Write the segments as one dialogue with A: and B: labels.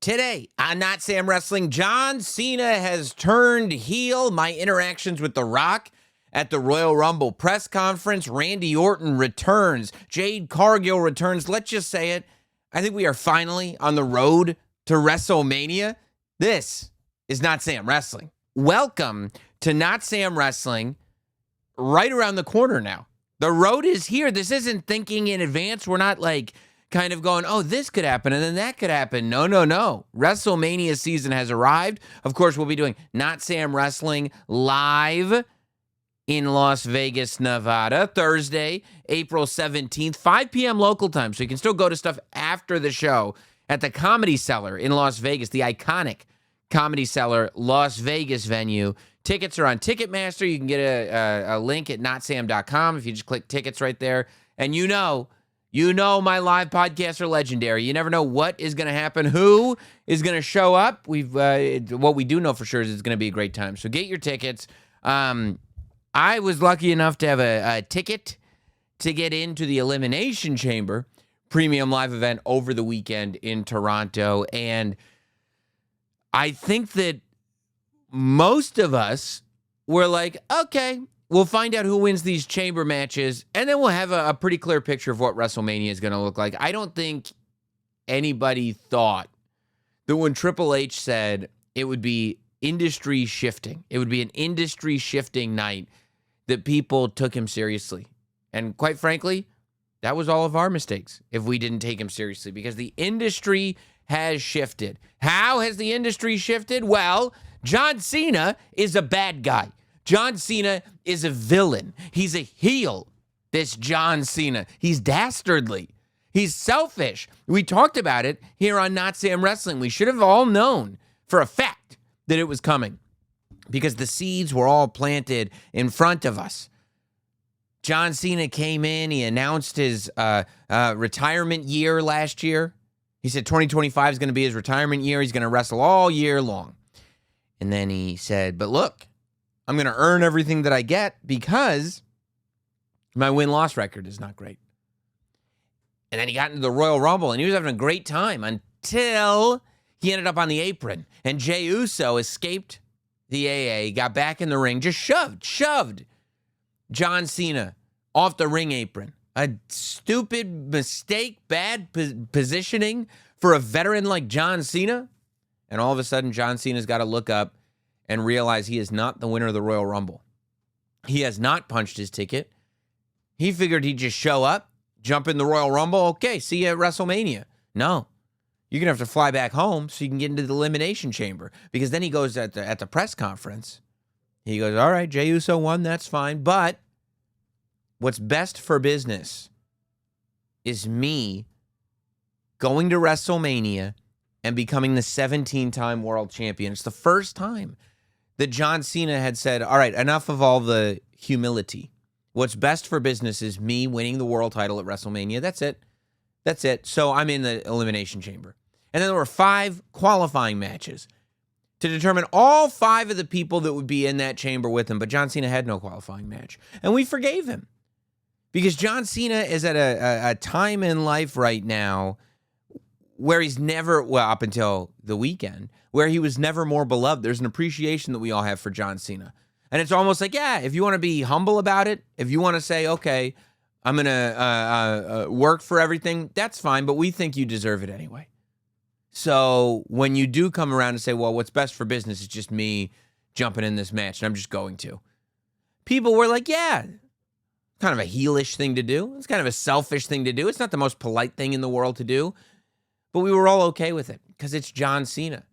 A: Today on Notsam Wrestling, John Cena has turned heel. My interactions with The Rock at the Royal Rumble press conference. Randy Orton returns. Jade Cargill returns. Let's just say it. I think we are finally on the road to Wrestlemania. This is Notsam Wrestling. Welcome to Notsam Wrestling. Right around the corner now. The road is here. This isn't thinking in advance. We're not like kind of going, oh, this could happen and then that could happen. No. WrestleMania season has arrived. Of course, we'll be doing Notsam Wrestling live in Las Vegas, Nevada, Thursday, April 17th, 5 p.m. local time. So you can still go to stuff after the show at the Comedy Cellar in Las Vegas, the iconic Comedy Cellar Las Vegas venue. Tickets are on Ticketmaster. You can get a link at notsam.com if you just click tickets right there. And you know my live podcasts are legendary. You never know what is going to happen, who is going to show up. What we do know for sure is it's going to be a great time. So get your tickets. I was lucky enough to have a ticket to get into the Elimination Chamber premium live event over the weekend in Toronto. And I think that most of us were like, okay, we'll find out who wins these chamber matches, and then we'll have a pretty clear picture of what WrestleMania is going to look like. I don't think anybody thought that when Triple H said it would be industry shifting, it would be an industry shifting night, that people took him seriously. And quite frankly, that was all of our mistakes if we didn't take him seriously, because the industry has shifted. How has the industry shifted? Well, John Cena is a bad guy. John Cena is a villain. He's a heel, this John Cena. He's dastardly. He's selfish. We talked about it here on Notsam Wrestling. We should have all known for a fact that it was coming because the seeds were all planted in front of us. John Cena came in. He announced his retirement year last year. He said 2025 is going to be his retirement year. He's going to wrestle all year long. And then he said, but look, I'm going to earn everything that I get because my win-loss record is not great. And then he got into the Royal Rumble, and he was having a great time until he ended up on the apron. And Jey Uso escaped the AA, got back in the ring, just shoved John Cena off the ring apron. A stupid mistake, bad positioning for a veteran like John Cena. And all of a sudden, John Cena's got to look up and realize he is not the winner of the Royal Rumble. He has not punched his ticket. He figured he'd just show up, jump in the Royal Rumble. Okay, see you at WrestleMania. No, you're going to have to fly back home so you can get into the Elimination Chamber. Because then he goes at the press conference. He goes, all right, Jey Uso won, that's fine. But what's best for business is me going to WrestleMania and becoming the 17-time world champion. It's the first time that John Cena had said, all right, enough of all the humility. What's best for business is me winning the world title at WrestleMania. That's it. So I'm in the Elimination Chamber. And then there were 5 qualifying matches to determine all 5 of the people that would be in that chamber with him. But John Cena had no qualifying match. And we forgave him. Because John Cena is at a time in life right now where he's never, well, up until the weekend, where he was never more beloved. There's an appreciation that we all have for John Cena. And it's almost like, yeah, if you want to be humble about it, if you want to say, okay, I'm going to work for everything, that's fine, but we think you deserve it anyway. So when you do come around and say, well, what's best for business is just me jumping in this match, and I'm just going to. People were like, yeah, kind of a heelish thing to do. It's kind of a selfish thing to do. It's not the most polite thing in the world to do. But we were all okay with it because it's John Cena.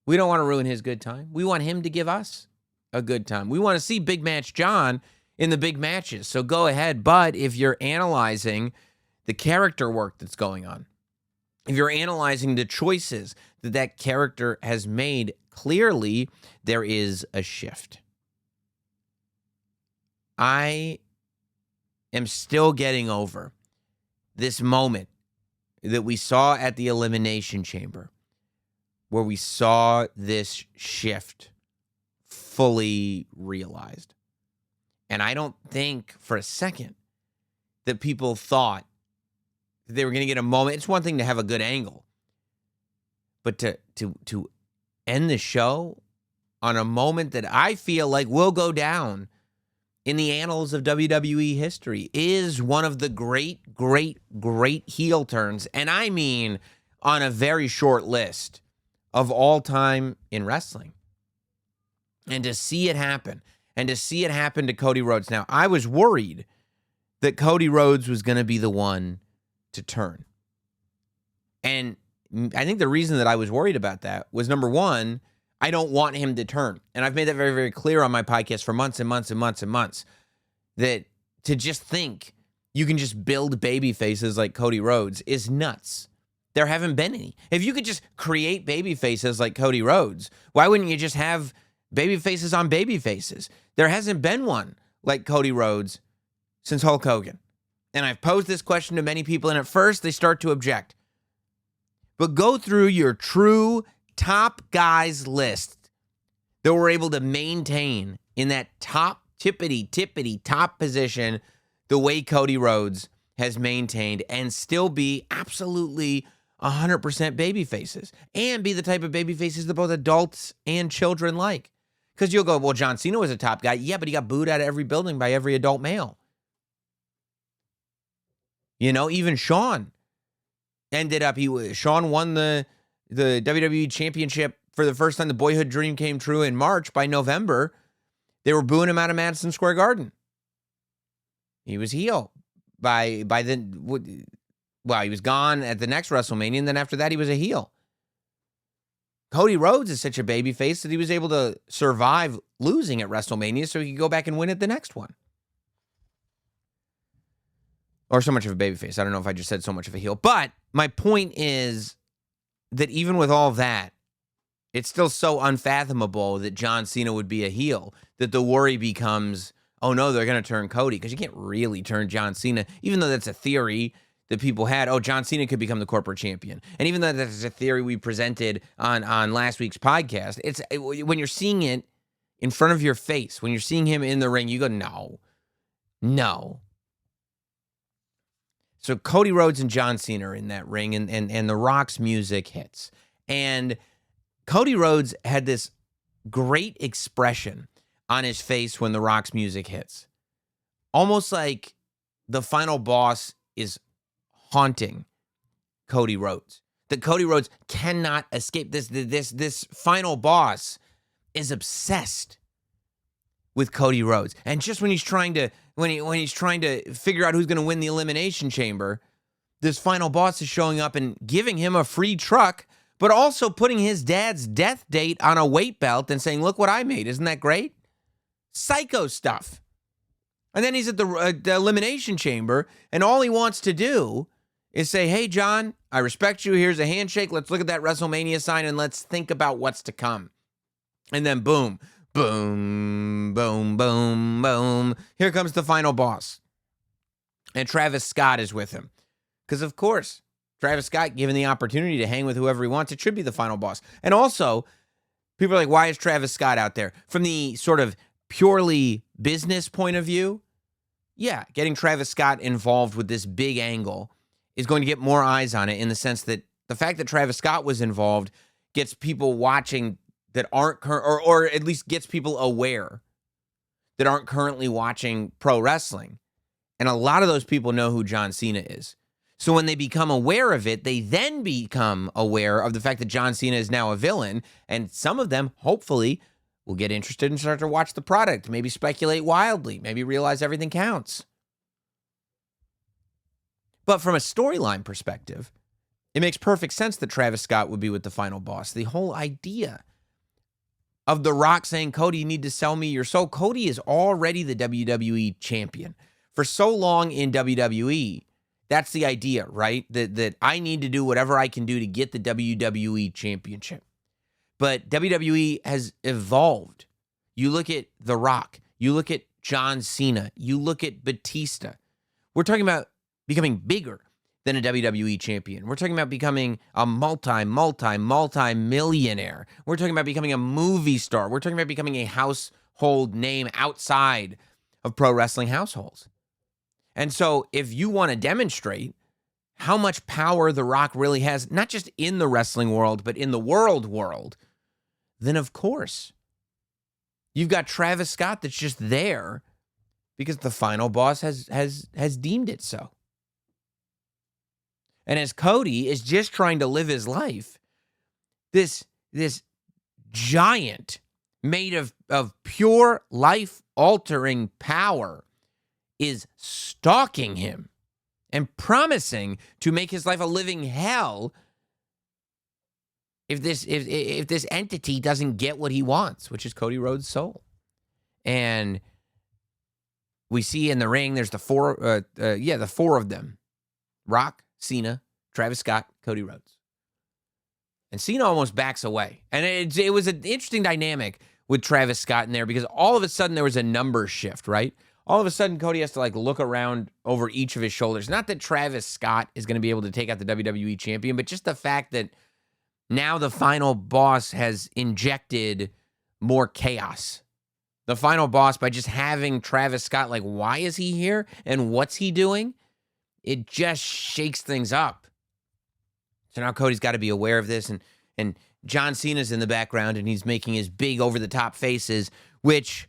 A: We don't want to ruin his good time. We want him to give us a good time. We want to see Big Match John in the big matches. So go ahead. But if you're analyzing the character work that's going on, if you're analyzing the choices that character has made, clearly there is a shift. I am still getting over this moment that we saw at the Elimination Chamber, where we saw this shift fully realized. And I don't think for a second that people thought that they were going to get a moment. It's one thing to have a good angle, But to end the show on a moment that I feel like will go down in the annals of WWE history is one of the great, great, great heel turns, and I mean on a very short list of all time in wrestling. And to see it happen, and to see it happen to Cody Rhodes. Now, I was worried that Cody Rhodes was going to be the one to turn. And I think the reason that I was worried about that was, number one, I don't want him to turn. And I've made that very, very clear on my podcast for months and months and months and months, that to just think you can just build baby faces like Cody Rhodes is nuts. There haven't been any. If you could just create baby faces like Cody Rhodes, why wouldn't you just have baby faces on baby faces? There hasn't been one like Cody Rhodes since Hulk Hogan. And I've posed this question to many people, and at first they start to object. But go through your true top guys list that were able to maintain in that top tippity top position the way Cody Rhodes has maintained and still be absolutely 100% baby faces and be the type of baby faces that both adults and children like. Because you'll go, well, John Cena was a top guy. Yeah, but he got booed out of every building by every adult male. You know, even Shawn ended up, Shawn won the WWE Championship for the first time. The boyhood dream came true in March. By November, they were booing him out of Madison Square Garden. He was heel by then. Well, he was gone at the next WrestleMania, and then after that, he was a heel. Cody Rhodes is such a babyface that he was able to survive losing at WrestleMania so he could go back and win at the next one. Or so much of a babyface. I don't know if I just said so much of a heel. But my point is that even with all that, it's still so unfathomable that John Cena would be a heel that the worry becomes, oh no, they're going to turn Cody. Because you can't really turn John Cena, even though that's a theory that people had. Oh, John Cena could become the corporate champion. And even though that's a theory we presented on last week's podcast, when you're seeing it in front of your face, when you're seeing him in the ring, you go, no. So Cody Rhodes and John Cena are in that ring, and The Rock's music hits. And Cody Rhodes had this great expression on his face when The Rock's music hits. Almost like the final boss is haunting Cody Rhodes. That Cody Rhodes cannot escape. This final boss is obsessed with Cody Rhodes. And just when he's trying to figure out who's going to win the Elimination Chamber, this final boss is showing up and giving him a free truck, but also putting his dad's death date on a weight belt and saying, look what I made. Isn't that great? Psycho stuff. And then he's at the Elimination Chamber, and all he wants to do is say, hey, John, I respect you. Here's a handshake. Let's look at that WrestleMania sign, and let's think about what's to come. And then boom, boom, boom, boom, boom. Here comes the final boss. And Travis Scott is with him. Because, of course, Travis Scott, given the opportunity to hang with whoever he wants, it should be the final boss. And also, people are like, why is Travis Scott out there? From the sort of purely business point of view, yeah, getting Travis Scott involved with this big angle is going to get more eyes on it, in the sense that the fact that Travis Scott was involved gets people watching that aren't or at least gets people aware that aren't currently watching pro wrestling. And a lot of those people know who John Cena is. So when they become aware of it, they then become aware of the fact that John Cena is now a villain. And some of them, hopefully, will get interested and start to watch the product, maybe speculate wildly, maybe realize everything counts. But from a storyline perspective, it makes perfect sense that Travis Scott would be with the final boss. The whole idea of The Rock saying, Cody, you need to sell me your soul. Cody is already the WWE champion. For so long in WWE, that's the idea, right? That I need to do whatever I can do to get the WWE championship. But WWE has evolved. You look at The Rock. You look at John Cena. You look at Batista. We're talking about becoming bigger than a WWE champion. We're talking about becoming a multi-millionaire. We're talking about becoming a movie star. We're talking about becoming a household name outside of pro wrestling households. And so if you want to demonstrate how much power The Rock really has, not just in the wrestling world, but in the world, then of course, you've got Travis Scott that's just there because the final boss has deemed it so. And as Cody is just trying to live his life, this giant made of pure life-altering power is stalking him and promising to make his life a living hell if this entity doesn't get what he wants, which is Cody Rhodes' soul. And we see in the ring, there's the four of them: Rock, Cena, Travis Scott, Cody Rhodes. And Cena almost backs away. And it was an interesting dynamic with Travis Scott in there because all of a sudden there was a number shift, right? All of a sudden Cody has to look around over each of his shoulders. Not that Travis Scott is going to be able to take out the WWE champion, but just the fact that now the final boss has injected more chaos. The final boss, by just having Travis Scott, why is he here and what's he doing? It just shakes things up. So now Cody's got to be aware of this, and John Cena's in the background, and he's making his big over-the-top faces, which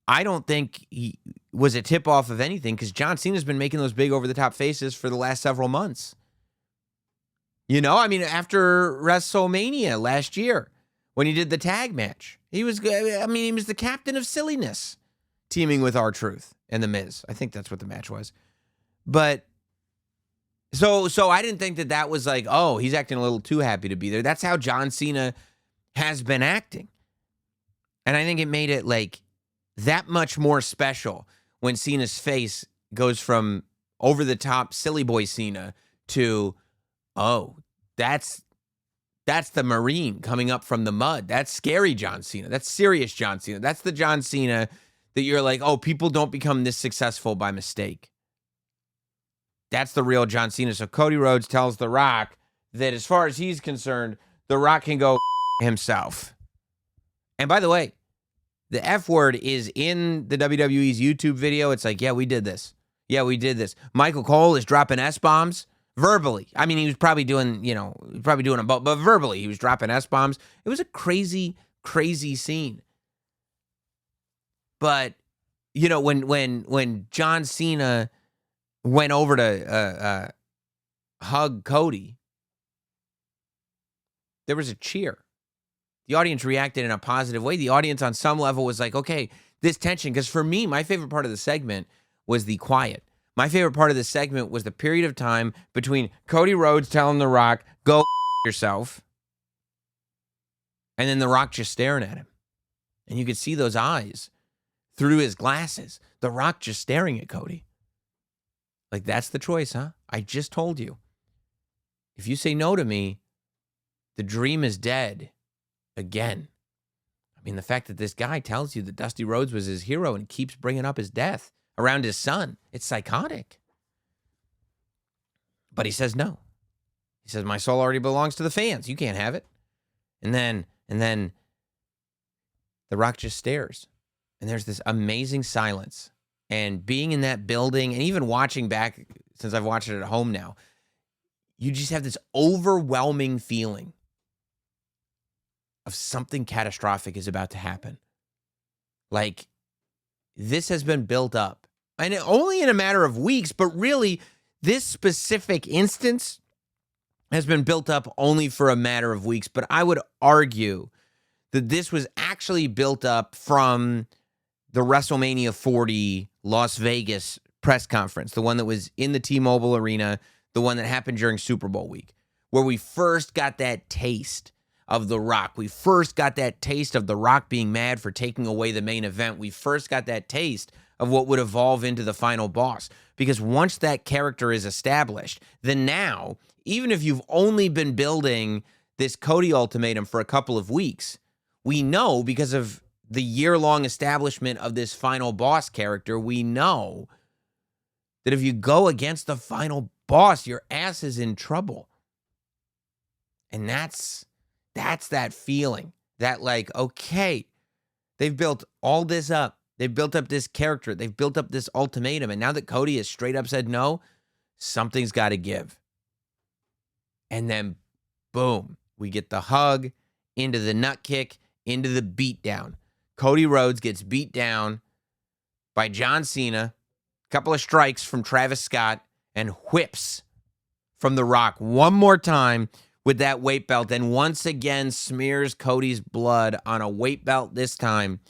A: I don't think he was a tip-off of anything, because John Cena's been making those big over-the-top faces for the last several months. After WrestleMania last year, when he did the tag match, he was the captain of silliness, teaming with R-Truth and The Miz. I think that's what the match was. But So I didn't think that was he's acting a little too happy to be there. That's how John Cena has been acting. And I think it made it that much more special when Cena's face goes from over-the-top silly boy Cena to, oh, that's the Marine coming up from the mud. That's scary John Cena. That's serious John Cena. That's the John Cena that you're people don't become this successful by mistake. That's the real John Cena. So Cody Rhodes tells The Rock that as far as he's concerned, The Rock can go himself. And by the way, the F word is in the WWE's YouTube video. It's yeah, we did this. Yeah, we did this. Michael Cole is dropping S-bombs verbally. He was probably doing, them both, but verbally, he was dropping S-bombs. It was a crazy, crazy scene. But, when John Cena went over to hug Cody, there was a cheer. The audience reacted in a positive way. The audience on some level was okay, this tension, because for me, my favorite part of the segment was the quiet. My favorite part of the segment was the period of time between Cody Rhodes telling The Rock, go yourself, and then The Rock just staring at him. And you could see those eyes through his glasses. The Rock just staring at Cody. That's the choice, huh? I just told you. If you say no to me, the dream is dead again. The fact that this guy tells you that Dusty Rhodes was his hero and keeps bringing up his death around his son, it's psychotic. But he says no. He says, my soul already belongs to the fans. You can't have it. And then The Rock just stares. And there's this amazing silence. And being in that building, and even watching back, since I've watched it at home now, you just have this overwhelming feeling of something catastrophic is about to happen. This has been built up. And only in a matter of weeks, but really, this specific instance has been built up only for a matter of weeks. But I would argue that this was actually built up from the WrestleMania 40 Las Vegas press conference, the one that was in the T-Mobile Arena, the one that happened during Super Bowl week, where we first got that taste of The Rock. We first got that taste of The Rock being mad for taking away the main event. We first got that taste of what would evolve into the final boss. Because once that character is established, then now, even if you've only been building this Cody ultimatum for a couple of weeks, we know because of the year-long establishment of this final boss character, we know that if you go against the final boss, your ass is in trouble. And that's that feeling that okay, they've built all this up. They've built up this character. They've built up this ultimatum. And now that Cody has straight up said no, something's got to give. And then, boom, we get the hug, into the nut kick, into the beatdown. Cody Rhodes gets beat down by John Cena, a couple of strikes from Travis Scott, and whips from The Rock one more time with that weight belt, and once again smears Cody's blood on a weight belt this time.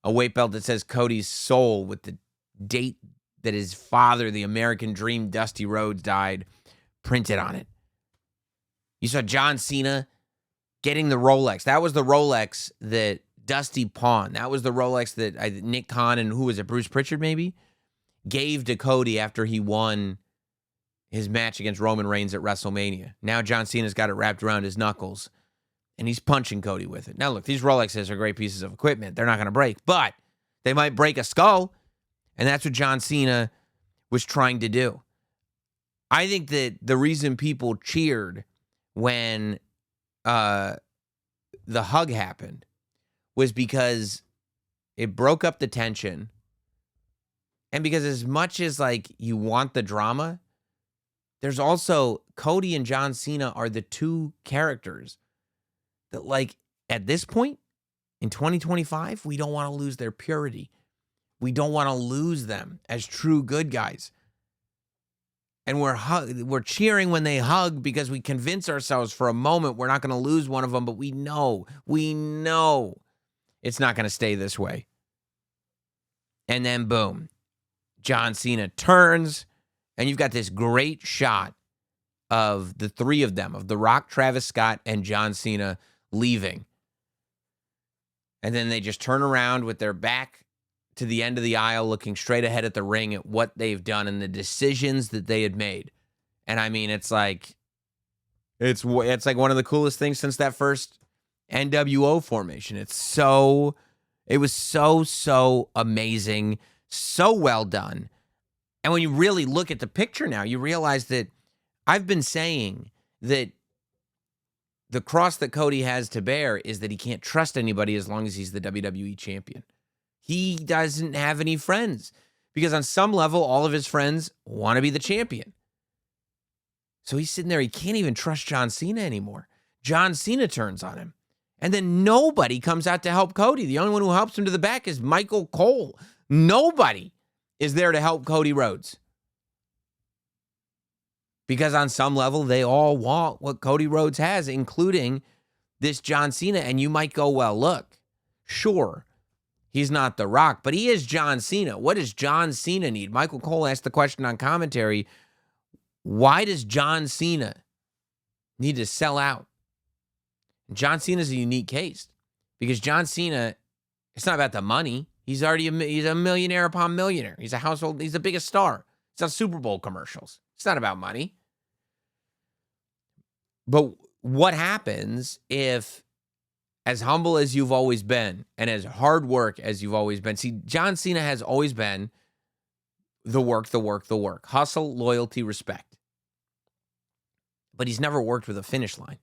A: A weight belt that says Cody's soul with the date that his father, the American Dream, Dusty Rhodes, died, printed on it. You saw John Cena getting the Rolex. That was the Rolex that Dusty pawned. That was the Rolex that Nick Khan and who was it, Bruce Pritchard maybe, gave to Cody after he won his match against Roman Reigns at WrestleMania. Now John Cena's got it wrapped around his knuckles, and he's punching Cody with it. Now look, these Rolexes are great pieces of equipment. They're not going to break, but they might break a skull, and that's what John Cena was trying to do. I think that the reason people cheered when the hug happened was because it broke up the tension, and because as much as like you want the drama, there's also Cody and John Cena are the two characters that, like, at this point in 2025, we don't want to lose their purity. We don't want to lose them as true good guys. And we're cheering when they hug because we convince ourselves for a moment we're not going to lose one of them, but we know it's not going to stay this way. And then boom, John Cena turns, and you've got this great shot of the three of them, of The Rock, Travis Scott, and John Cena leaving. And then they just turn around with their back to the end of the aisle, looking straight ahead at the ring at what they've done and the decisions that they had made. And I mean, it's like like one of the coolest things since that first NWO formation. It was so amazing, so well done. And when you really look at the picture now, you realize that I've been saying that the cross that Cody has to bear is that he can't trust anybody as long as he's the WWE champion. He doesn't have any friends because on some level, all of his friends want to be the champion. So he's sitting there. He can't even trust John Cena anymore. John Cena turns on him. And then nobody comes out to help Cody. The only one who helps him to the back is Michael Cole. Nobody is there to help Cody Rhodes. Because on some level, they all want what Cody Rhodes has, including this John Cena. And you might go, well, look, sure, he's not The Rock, but he is John Cena. What does John Cena need? Michael Cole asked the question on commentary, why does John Cena need to sell out? John Cena is a unique case because John Cena, it's not about the money. He's a millionaire upon millionaire. He's the biggest star. It's on Super Bowl commercials. It's not about money. But what happens if, as humble as you've always been and as hard work as you've always been, see, John Cena has always been the work. Hustle, loyalty, respect. But he's never worked with a finish line.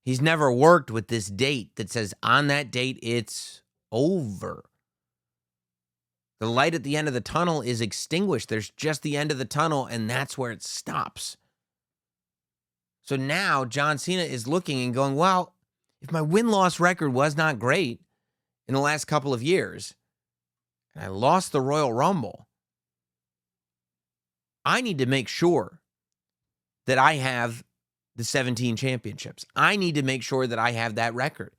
A: He's never worked with this date that says on that date, it's over. The light at the end of the tunnel is extinguished. There's just the end of the tunnel, and that's where it stops. So now John Cena is looking and going, well, if my win-loss record was not great in the last couple of years, and I lost the Royal Rumble, I need to make sure that I have the 17 championships. I need to make sure that I have that record.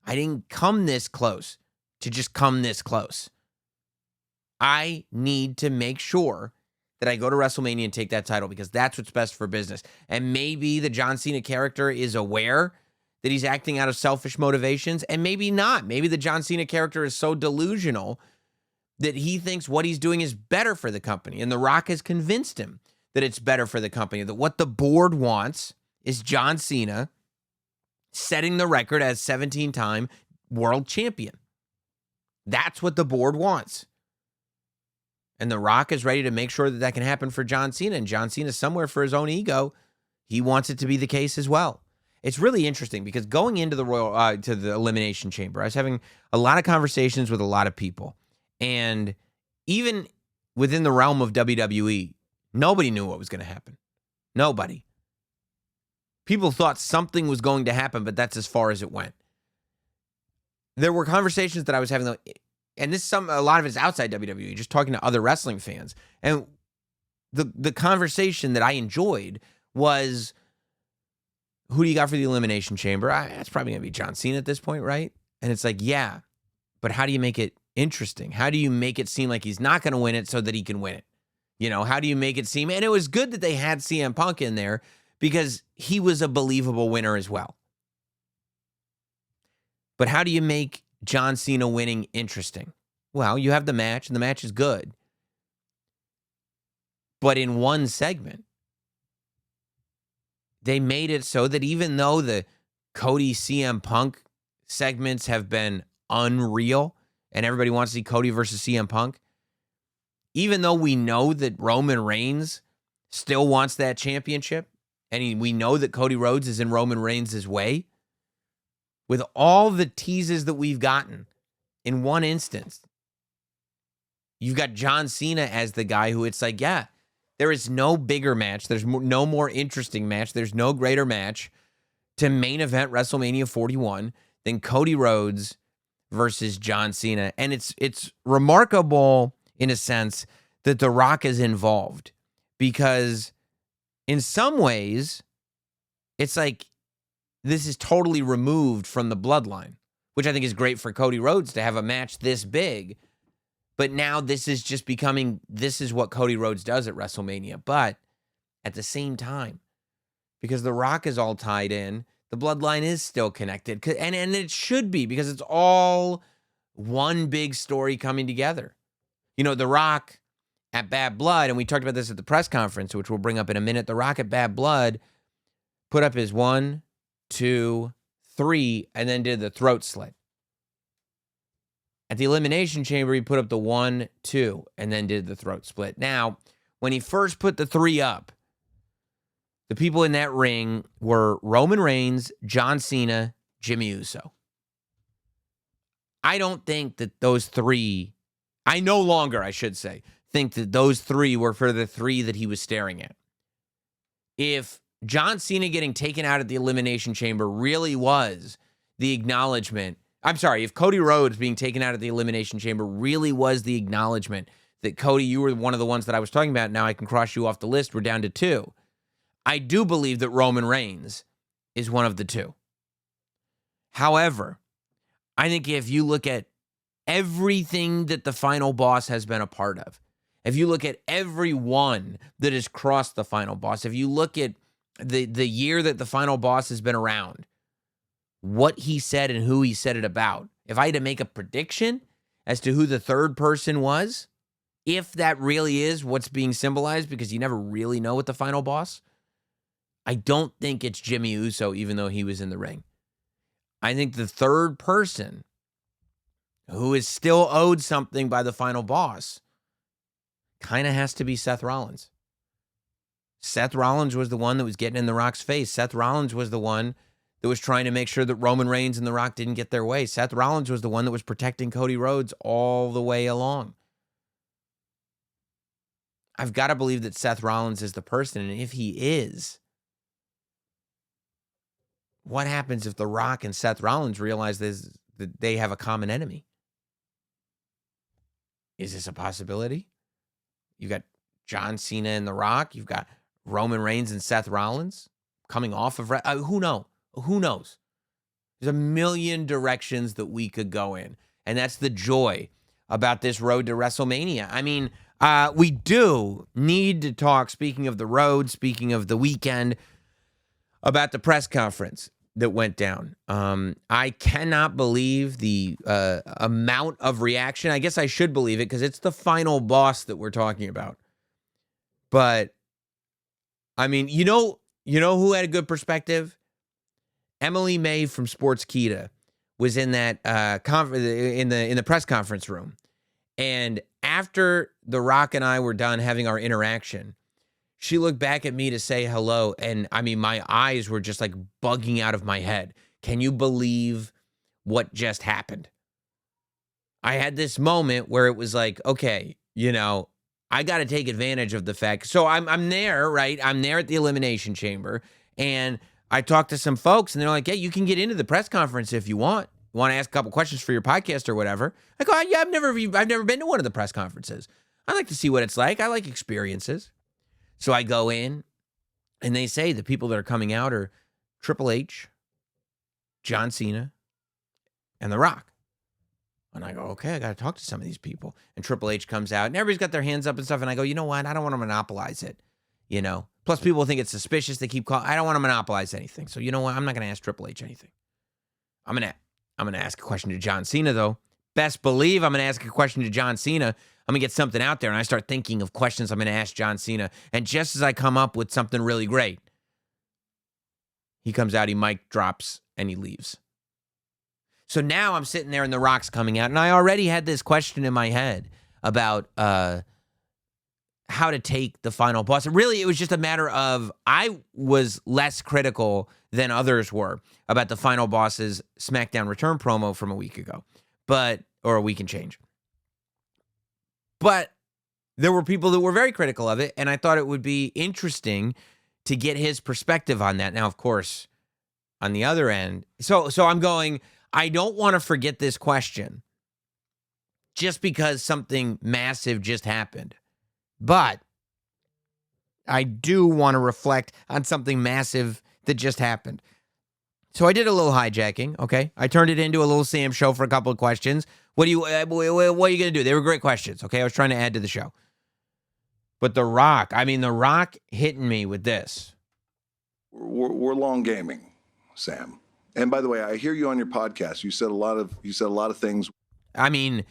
A: I didn't come this close to just come this close. I need to make sure that I go to WrestleMania and take that title because that's what's best for business. And maybe the John Cena character is aware that he's acting out of selfish motivations, and maybe not. Maybe the John Cena character is so delusional that he thinks what he's doing is better for the company. And The Rock has convinced him that it's better for the company, that what the board wants is John Cena setting the record as 17-time world champion. That's what the board wants. And The Rock is ready to make sure that that can happen for John Cena. And John Cena, somewhere for his own ego, he wants it to be the case as well. It's really interesting because going into the to the Elimination Chamber, I was having a lot of conversations with a lot of people. And even within the realm of WWE, nobody knew what was going to happen. Nobody. People thought something was going to happen, but that's as far as it went. There were conversations that I was having, and a lot of it's outside WWE, just talking to other wrestling fans. And the conversation that I enjoyed was, who do you got for the Elimination Chamber? That's probably going to be John Cena at this point, right? And it's like, yeah, but how do you make it interesting? How do you make it seem like he's not going to win it so that he can win it? How do you make it seem? And it was good that they had CM Punk in there because he was a believable winner as well. But how do you make John Cena winning interesting? Well, you have the match, and the match is good. But in one segment, they made it so that even though the Cody CM Punk segments have been unreal, and everybody wants to see Cody versus CM Punk, even though we know that Roman Reigns still wants that championship, and we know that Cody Rhodes is in Roman Reigns' way, with all the teases that we've gotten in one instance, you've got John Cena as the guy who it's like, yeah, there is no bigger match. There's no more interesting match. There's no greater match to main event WrestleMania 41 than Cody Rhodes versus John Cena. And it's remarkable in a sense that The Rock is involved, because in some ways it's like this is totally removed from the bloodline, which I think is great for Cody Rhodes to have a match this big. But now this is just becoming, this is what Cody Rhodes does at WrestleMania. But at the same time, because The Rock is all tied in, the bloodline is still connected. And it should be, because it's all one big story coming together. The Rock at Bad Blood, and we talked about this at the press conference, which we'll bring up in a minute. The Rock at Bad Blood put up his 1, 2, 3, and then did the throat slit. At the Elimination Chamber, he put up the 1, 2, and then did the throat split. Now, when he first put the 3 up, the people in that ring were Roman Reigns, John Cena, Jimmy Uso. I don't think that those 3, I no longer, I should say, think that those 3 were for the 3 that he was staring at. If John Cena getting taken out at the Elimination Chamber really was the acknowledgement, if Cody Rhodes being taken out of the Elimination Chamber really was the acknowledgement that, Cody, you were one of the ones that I was talking about, now I can cross you off the list, we're down to 2. I do believe that Roman Reigns is one of the 2. However, I think if you look at everything that the Final Boss has been a part of, if you look at everyone that has crossed the Final Boss, if you look at the year that the Final Boss has been around, what he said and who he said it about, if I had to make a prediction as to who the third person was, if that really is what's being symbolized, because you never really know with the Final Boss, I don't think it's Jimmy Uso, even though he was in the ring. I think the third person who is still owed something by the Final Boss kind of has to be Seth Rollins. Seth Rollins was the one that was getting in The Rock's face. Seth Rollins was the one that was trying to make sure that Roman Reigns and The Rock didn't get their way. Seth Rollins was the one that was protecting Cody Rhodes all the way along. I've got to believe that Seth Rollins is the person, and if he is, what happens if The Rock and Seth Rollins realize that they have a common enemy? Is this a possibility? You've got John Cena and The Rock. You've got Roman Reigns and Seth Rollins coming off of... who knows? Who knows? There's a million directions that we could go in. And that's the joy about this road to WrestleMania. I mean, we do need to talk, speaking of the road, speaking of the weekend, about the press conference that went down. I cannot believe the amount of reaction. I guess I should believe it because it's the Final Boss that we're talking about. But, I mean, you know who had a good perspective? Emily May from Sportskeeda was in that in the press conference room. And after The Rock and I were done having our interaction, she looked back at me to say hello. And I mean, my eyes were just like bugging out of my head. Can you believe what just happened? I had this moment where it was like, okay, I got to take advantage of the fact. So I'm there, right? I'm there at the Elimination Chamber, and I talked to some folks and they're like, "Yeah, you can get into the press conference if you want. You want to ask a couple questions for your podcast or whatever." I go, "Yeah, I've never been to one of the press conferences. I like to see what it's like. I like experiences." So I go in, and they say the people that are coming out are Triple H, John Cena, and The Rock. And I go, okay, I got to talk to some of these people. And Triple H comes out, and everybody's got their hands up and stuff. And I go, you know what? I don't want to monopolize it, you know. Plus, people think it's suspicious. They keep calling. I don't want to monopolize anything. So you know what? I'm not going to ask Triple H anything. I'm gonna ask a question to John Cena, though. Best believe I'm going to ask a question to John Cena. I'm going to get something out there, and I start thinking of questions I'm going to ask John Cena. And just as I come up with something really great, he comes out, he mic drops, and he leaves. So now I'm sitting there and The Rock's coming out, and I already had this question in my head about how to take the final boss. Really, it was just a matter of I was less critical than others were about the final boss's SmackDown return promo from a week ago, or a week and change. But there were people that were very critical of it, and I thought it would be interesting to get his perspective on that. Now, of course, on the other end, so I'm going, I don't want to forget this question just because something massive just happened. But I do want to reflect on something massive that just happened. So I did a little hijacking, okay? I turned it into a little Sam show for a couple of questions. What are you going to do? They were great questions, okay? I was trying to add to the show. But The Rock hitting me with this.
B: We're long gaming, Sam. And by the way, I hear you on your podcast. You said a lot of things.
A: I mean,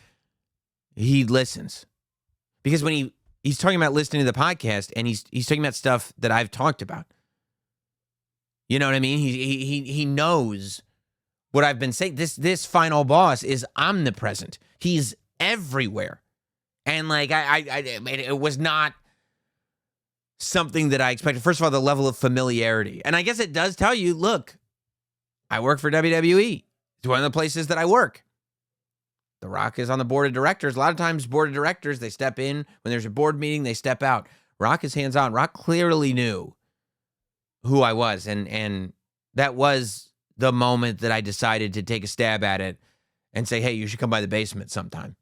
A: he listens. Because when he's talking about listening to the podcast, and he's talking about stuff that I've talked about. You know what I mean? He knows what I've been saying. This final boss is omnipresent. He's everywhere. And like it was not something that I expected. First of all, the level of familiarity. And I guess it does tell you, look, I work for WWE. It's one of the places that I work. The Rock is on the board of directors. A lot of times, board of directors, they step in. When there's a board meeting, they step out. Rock is hands-on. Rock clearly knew who I was. And that was the moment that I decided to take a stab at it and say, hey, you should come by the basement sometime.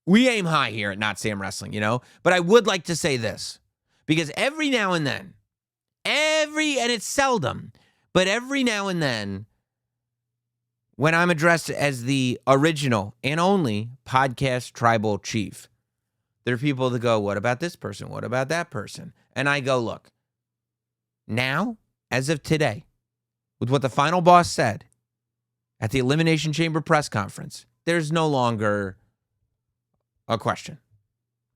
A: We aim high here at Notsam Wrestling, you know? But I would like to say this. Because every now and then, and it's seldom, but every now and then, when I'm addressed as the original and only podcast tribal chief, there are people that go, what about this person? What about that person? And I go, look, now, as of today, with what the final boss said at the Elimination Chamber press conference, there's no longer a question.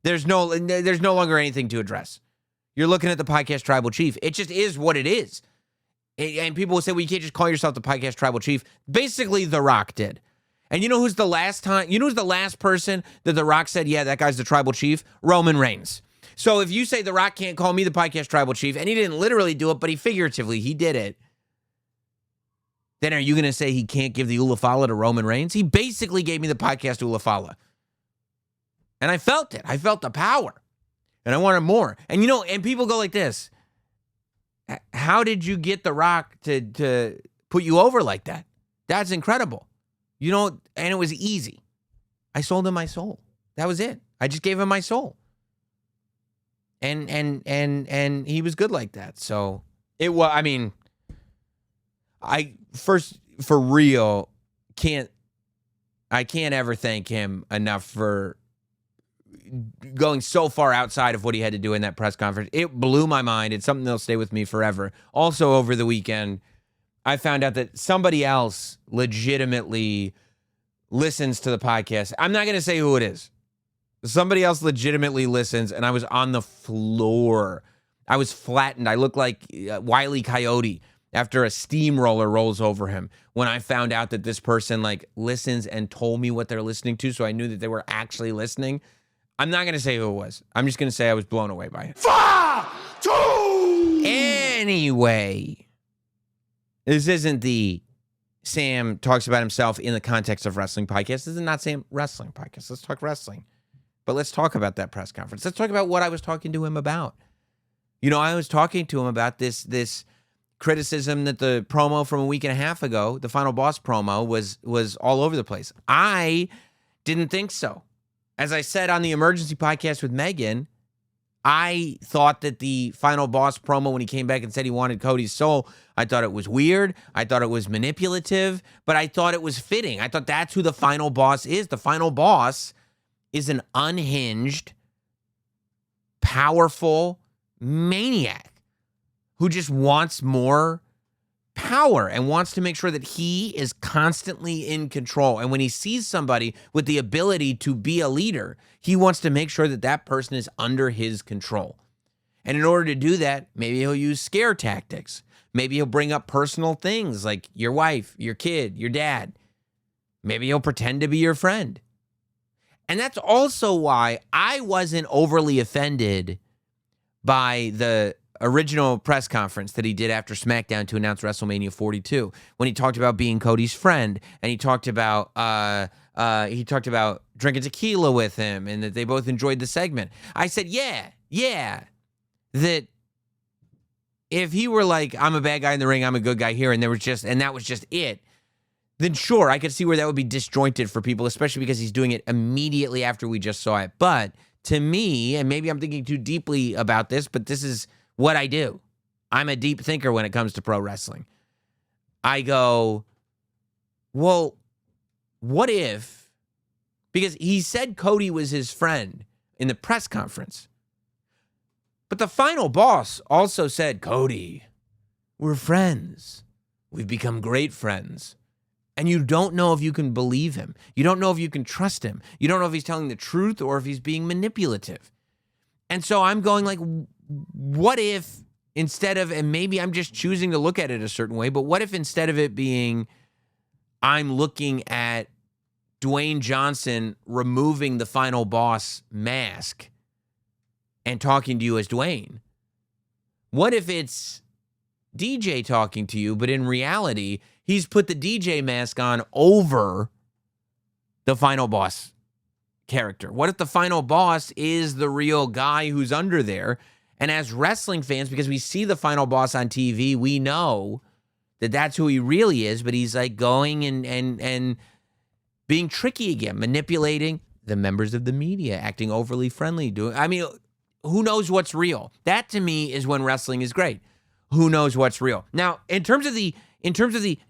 A: There's no longer anything to address. You're looking at the podcast tribal chief. It just is what it is. And people will say, well, you can't just call yourself the podcast tribal chief. Basically, The Rock did. And you know who's the last person that The Rock said, yeah, that guy's the tribal chief? Roman Reigns. So if you say The Rock can't call me the podcast tribal chief, and he didn't literally do it, but he figuratively, he did it, then are you going to say he can't give the Ulafala to Roman Reigns? He basically gave me the podcast Ulafala. And I felt it. I felt the power. And I wanted more. And you know, and people go like this. How did you get The Rock to put you over like that? That's incredible. You know, and it was easy. I sold him my soul. That was it. I just gave him my soul. And he was good like that. So it was, I mean, I first for real can't ever thank him enough for going so far outside of what he had to do in that press conference. It blew my mind. It's something that'll stay with me forever. Also, over the weekend, I found out that somebody else legitimately listens to the podcast. I'm not going to say who it is. Somebody else legitimately listens, and I was on the floor. I was flattened. I looked like Wile E. Coyote after a steamroller rolls over him when I found out that this person like listens and told me what they're listening to, so I knew that they were actually listening. I'm not going to say who it was. I'm just going to say I was blown away by it. 5, 2. Anyway, this isn't the Sam talks about himself in the context of wrestling podcast. This is not Sam Wrestling podcast. Let's talk wrestling. But let's talk about that press conference. Let's talk about what I was talking to him about. You know, I was talking to him about this criticism that the promo from a week and a half ago, the Final Boss promo, was all over the place. I didn't think so. As I said on the emergency podcast with Megan, I thought that the Final Boss promo, when he came back and said he wanted Cody's soul, I thought it was weird. I thought it was manipulative, but I thought it was fitting. I thought that's who the Final Boss is. The Final Boss is an unhinged, powerful maniac who just wants more power and wants to make sure that he is constantly in control. And when he sees somebody with the ability to be a leader, he wants to make sure that that person is under his control. And in order to do that, maybe he'll use scare tactics. Maybe he'll bring up personal things like your wife, your kid, your dad. Maybe he'll pretend to be your friend. And that's also why I wasn't overly offended by the original press conference that he did after SmackDown to announce WrestleMania 42, when he talked about being Cody's friend, and he talked about drinking tequila with him, and that they both enjoyed the segment. I said, yeah, that if he were like, I'm a bad guy in the ring, I'm a good guy here, and that was just it, then sure, I could see where that would be disjointed for people, especially because he's doing it immediately after we just saw it. But to me, and maybe I'm thinking too deeply about this, but this is what I do. I'm a deep thinker when it comes to pro wrestling. I go, well, what if, because he said Cody was his friend in the press conference, but the Final Boss also said, Cody, we're friends. We've become great friends. And you don't know if you can believe him. You don't know if you can trust him. You don't know if he's telling the truth or if he's being manipulative. And so I'm going like, what if instead of, and maybe I'm just choosing to look at it a certain way, but what if instead of it being, I'm looking at Dwayne Johnson removing the Final Boss mask and talking to you as Dwayne? What if it's DJ talking to you, but in reality, he's put the DJ mask on over the Final Boss character? What if the Final Boss is the real guy who's under there? And as wrestling fans, because we see the Final Boss on TV, we know that that's who he really is, but he's like going and being tricky again, manipulating the members of the media, acting overly friendly. Who knows what's real? That to me is when wrestling is great. Who knows what's real? Now, in terms of the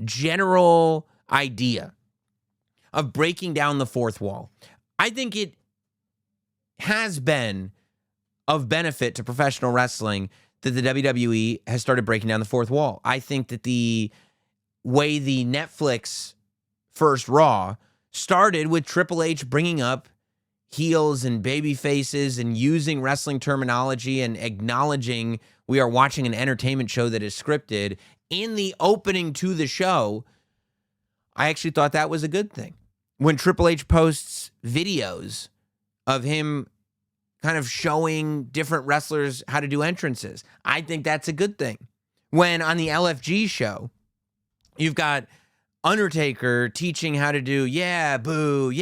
A: general idea of breaking down the fourth wall, I think it has been of benefit to professional wrestling that the WWE has started breaking down the fourth wall. I think that the way the Netflix first Raw started with Triple H bringing up heels and baby faces and using wrestling terminology and acknowledging we are watching an entertainment show that is scripted in the opening to the show, I actually thought that was a good thing. When Triple H posts videos of him kind of showing different wrestlers how to do entrances, I think that's a good thing. When on the LFG show, you've got Undertaker teaching how to do yeah, boo,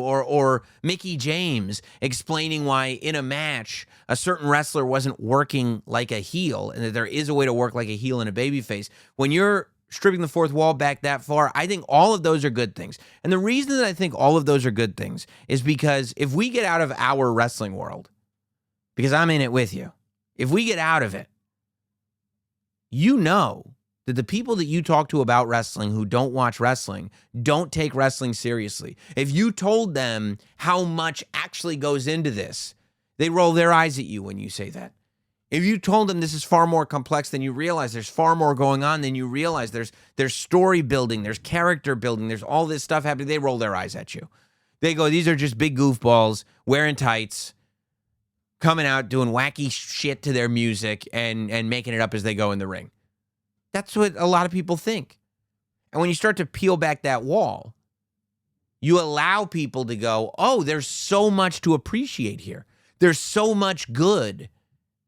A: or Mickey James explaining why in a match a certain wrestler wasn't working like a heel and that there is a way to work like a heel and a babyface. When you're stripping the fourth wall back that far, I think all of those are good things. And the reason that I think all of those are good things is because if we get out of our wrestling world, because I'm in it with you, if we get out of it, you know that the people that you talk to about wrestling who don't watch wrestling don't take wrestling seriously. If you told them how much actually goes into this, they roll their eyes at you when you say that. If you told them this is far more complex than you realize, there's far more going on than you realize, there's story building, there's character building, there's all this stuff happening, they roll their eyes at you. They go, these are just big goofballs wearing tights, coming out doing wacky shit to their music and making it up as they go in the ring. That's what a lot of people think. And when you start to peel back that wall, you allow people to go, oh, there's so much to appreciate here. There's so much good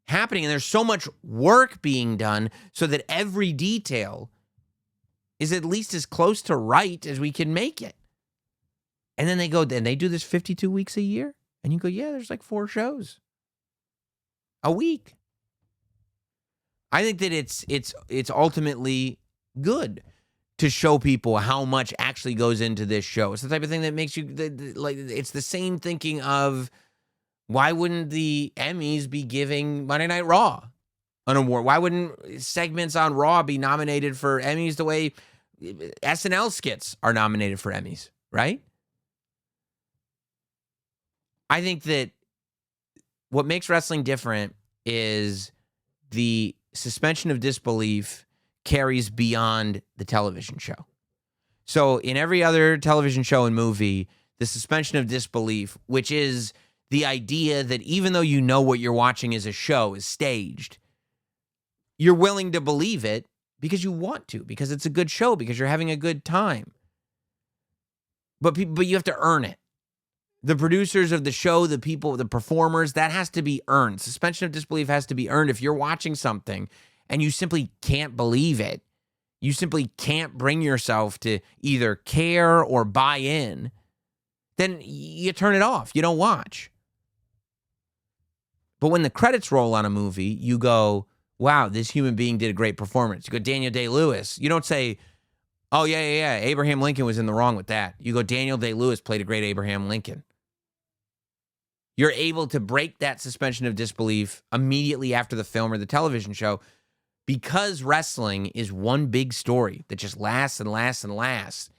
A: happening, and there's so much work being done so that every detail is at least as close to right as we can make it. And then they go, and they do this 52 weeks a year? And you go, yeah, there's like 4 shows a week. I think that it's ultimately good to show people how much actually goes into this show. It's the type of thing that makes you like. It's the same thinking of why wouldn't the Emmys be giving Monday Night Raw an award? Why wouldn't segments on Raw be nominated for Emmys the way SNL skits are nominated for Emmys? Right? I think that what makes wrestling different is the suspension of disbelief carries beyond the television show. So in every other television show and movie, the suspension of disbelief, which is the idea that even though you know what you're watching is a show, is staged, you're willing to believe it because you want to, because it's a good show, because you're having a good time. But you have to earn it. The producers of the show, the people, the performers, that has to be earned. Suspension of disbelief has to be earned. If you're watching something and you simply can't believe it, you simply can't bring yourself to either care or buy in, then you turn it off. You don't watch. But when the credits roll on a movie, you go, wow, this human being did a great performance. You go, Daniel Day-Lewis. You don't say, oh, yeah, Abraham Lincoln was in the wrong with that. You go, Daniel Day-Lewis played a great Abraham Lincoln. You're able to break that suspension of disbelief immediately after the film or the television show because wrestling is one big story that just lasts and lasts and lasts.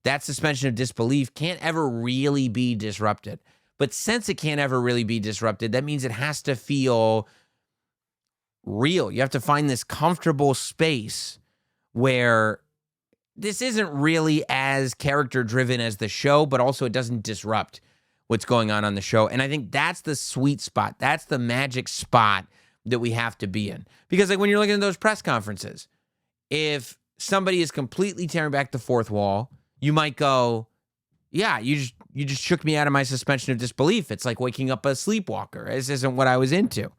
A: That suspension of disbelief can't ever really be disrupted. But since it can't ever really be disrupted, that means it has to feel real. You have to find this comfortable space where this isn't really as character-driven as the show, but also it doesn't disrupt what's going on the show. And I think that's the sweet spot. That's the magic spot that we have to be in. Because like when you're looking at those press conferences, if somebody is completely tearing back the fourth wall, you might go, yeah, you just shook me out of my suspension of disbelief. It's like waking up a sleepwalker. This isn't what I was into.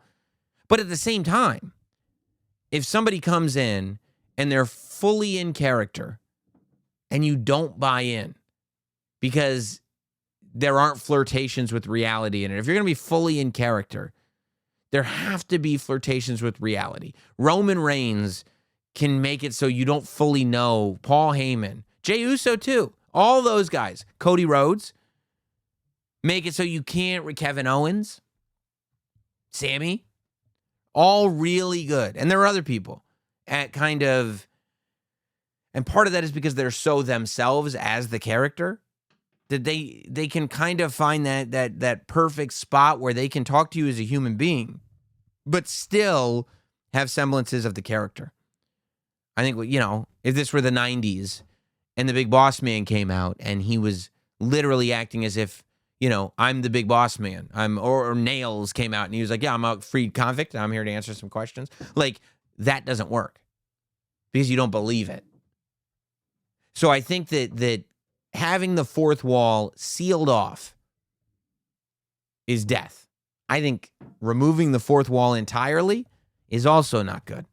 A: But at the same time, if somebody comes in and they're fully in character and you don't buy in because there aren't flirtations with reality in it. If you're going to be fully in character, there have to be flirtations with reality. Roman Reigns can make it so you don't fully know. Paul Heyman, Jey Uso too. All those guys. Cody Rhodes. Make it so you can't. Kevin Owens. Sammy. All really good. And there are other people at kind of, and part of that is because they're so themselves as the character that they can kind of find that perfect spot where they can talk to you as a human being, but still have semblances of the character. I think, you know, if this were the 90s and the Big Boss Man came out and he was literally acting as if, you know, I'm the Big Boss Man. Or Nails came out and he was like, yeah, I'm a freed convict and I'm here to answer some questions. Like, that doesn't work because you don't believe it. So I think that having the fourth wall sealed off is death. I think removing the fourth wall entirely is also not good.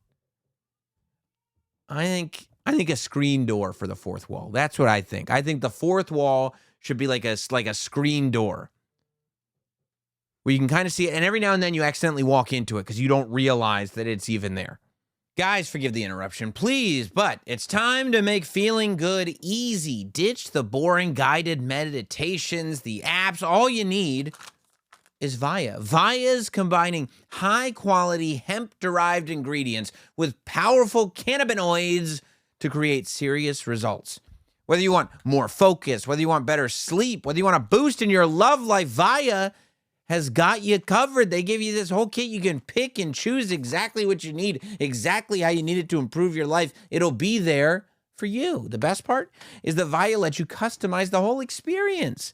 A: I think a screen door for the fourth wall. That's what I think. I think the fourth wall should be like a screen door where you can kind of see it, and every now and then you accidentally walk into it because you don't realize that it's even there. Guys, forgive the interruption, please, but it's time to make feeling good easy. Ditch the boring guided meditations, the apps. All you need is Via. Via's combining high-quality hemp-derived ingredients with powerful cannabinoids to create serious results. Whether you want more focus, whether you want better sleep, whether you want a boost in your love life, Via has got you covered. They give you this whole kit. You can pick and choose exactly what you need, exactly how you need it to improve your life. It'll be there for you. The best part is that Via lets you customize the whole experience.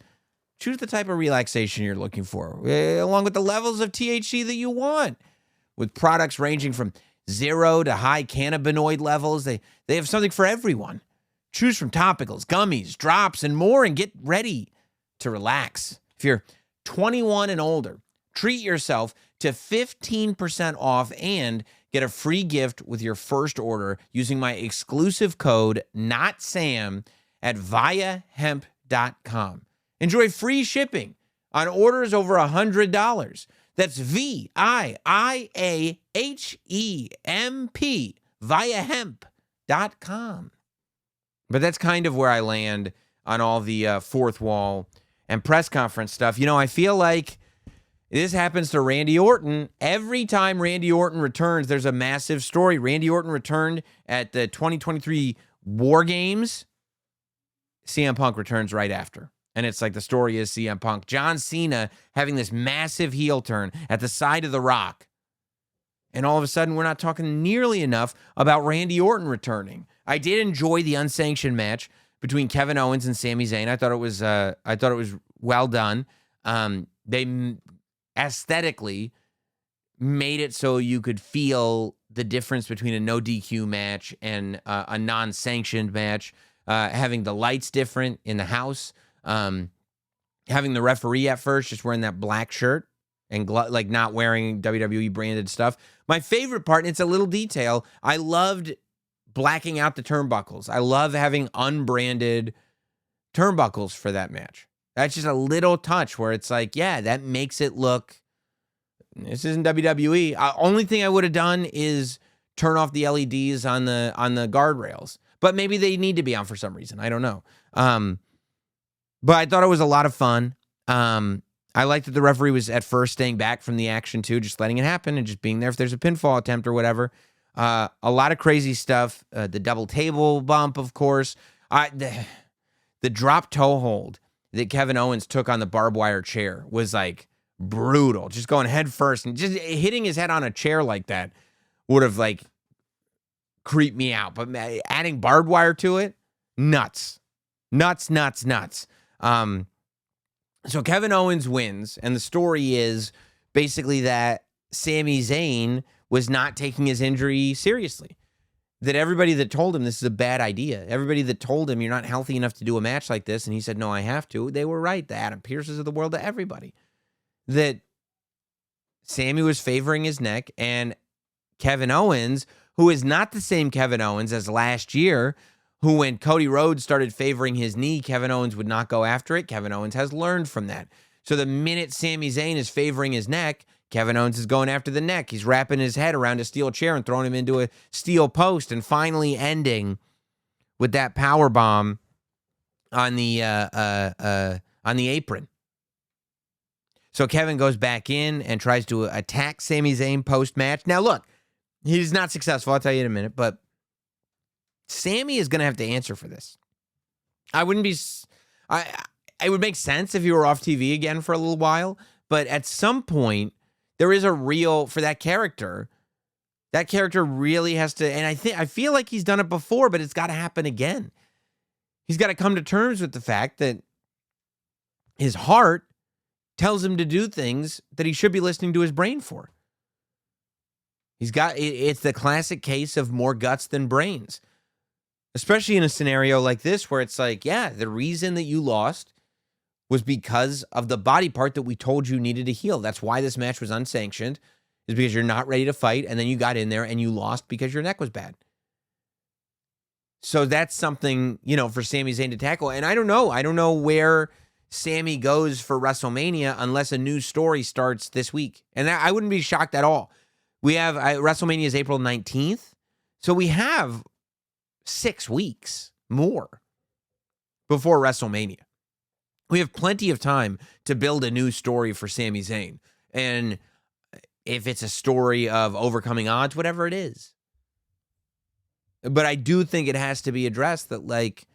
A: Choose the type of relaxation you're looking for, along with the levels of THC that you want. With products ranging from 0 to high cannabinoid levels, they have something for everyone. Choose from topicals, gummies, drops, and more, and get ready to relax. If you're 21 and older, treat yourself to 15% off and get a free gift with your first order using my exclusive code NOTSAM at viahemp.com. Enjoy free shipping on orders over $100. That's VIIAHEMP, viahemp.com. But that's kind of where I land on all the fourth wall and press conference stuff. You know, I feel like this happens to Randy Orton. Every time Randy Orton returns, there's a massive story. Randy Orton returned at the 2023 War Games. CM Punk returns right after. And it's like the story is CM Punk. John Cena having this massive heel turn at the side of The Rock. And all of a sudden, we're not talking nearly enough about Randy Orton returning. I did enjoy the unsanctioned match between Kevin Owens and Sami Zayn. I thought it was well done. They aesthetically made it so you could feel the difference between a no DQ match and a non-sanctioned match. Having the lights different in the house. Having the referee at first just wearing that black shirt and like not wearing WWE branded stuff. My favorite part, and it's a little detail, I loved blacking out the turnbuckles. I love having unbranded turnbuckles for that match. That's just a little touch where it's like, yeah, that makes it look, this isn't WWE. Only thing I would have done is turn off the LEDs on the guardrails. But maybe they need to be on for some reason. I don't know. But I thought it was a lot of fun. I liked that the referee was at first staying back from the action too, just letting it happen and just being there if there's a pinfall attempt or whatever. A lot of crazy stuff. The double table bump, of course. The drop toe hold that Kevin Owens took on the barbed wire chair was like brutal. Just going head first and just hitting his head on a chair like that would have like creeped me out. But adding barbed wire to it, nuts. So Kevin Owens wins, and the story is basically that Sami Zayn was not taking his injury seriously. That everybody that told him this is a bad idea, everybody that told him you're not healthy enough to do a match like this, and he said, no, I have to, they were right. The Adam Pearces of the world, to everybody. That Sami was favoring his neck, and Kevin Owens, who is not the same Kevin Owens as last year, who when Cody Rhodes started favoring his knee, Kevin Owens would not go after it. Kevin Owens has learned from that. So the minute Sami Zayn is favoring his neck, Kevin Owens is going after the neck. He's wrapping his head around a steel chair and throwing him into a steel post, and finally ending with that power bomb on the apron. So Kevin goes back in and tries to attack Sami Zayn post-match. Now look, he's not successful, I'll tell you in a minute, but Sami is going to have to answer for this. It would make sense if you were off TV again for a little while, but at some point, there is a real, for that character really has to, and I feel like he's done it before, but it's got to happen again. He's got to come to terms with the fact that his heart tells him to do things that he should be listening to his brain for. It's the classic case of more guts than brains. Especially in a scenario like this where it's like, yeah, the reason that you lost was because of the body part that we told you needed to heal. That's why this match was unsanctioned, is because you're not ready to fight, and then you got in there and you lost because your neck was bad. So that's something, for Sami Zayn to tackle. And I don't know where Sami goes for WrestleMania unless a new story starts this week. And I wouldn't be shocked at all. We have WrestleMania is April 19th. So we have 6 weeks more before WrestleMania. We have plenty of time to build a new story for Sami Zayn. And if it's a story of overcoming odds, whatever it is. But I do think it has to be addressed that, like,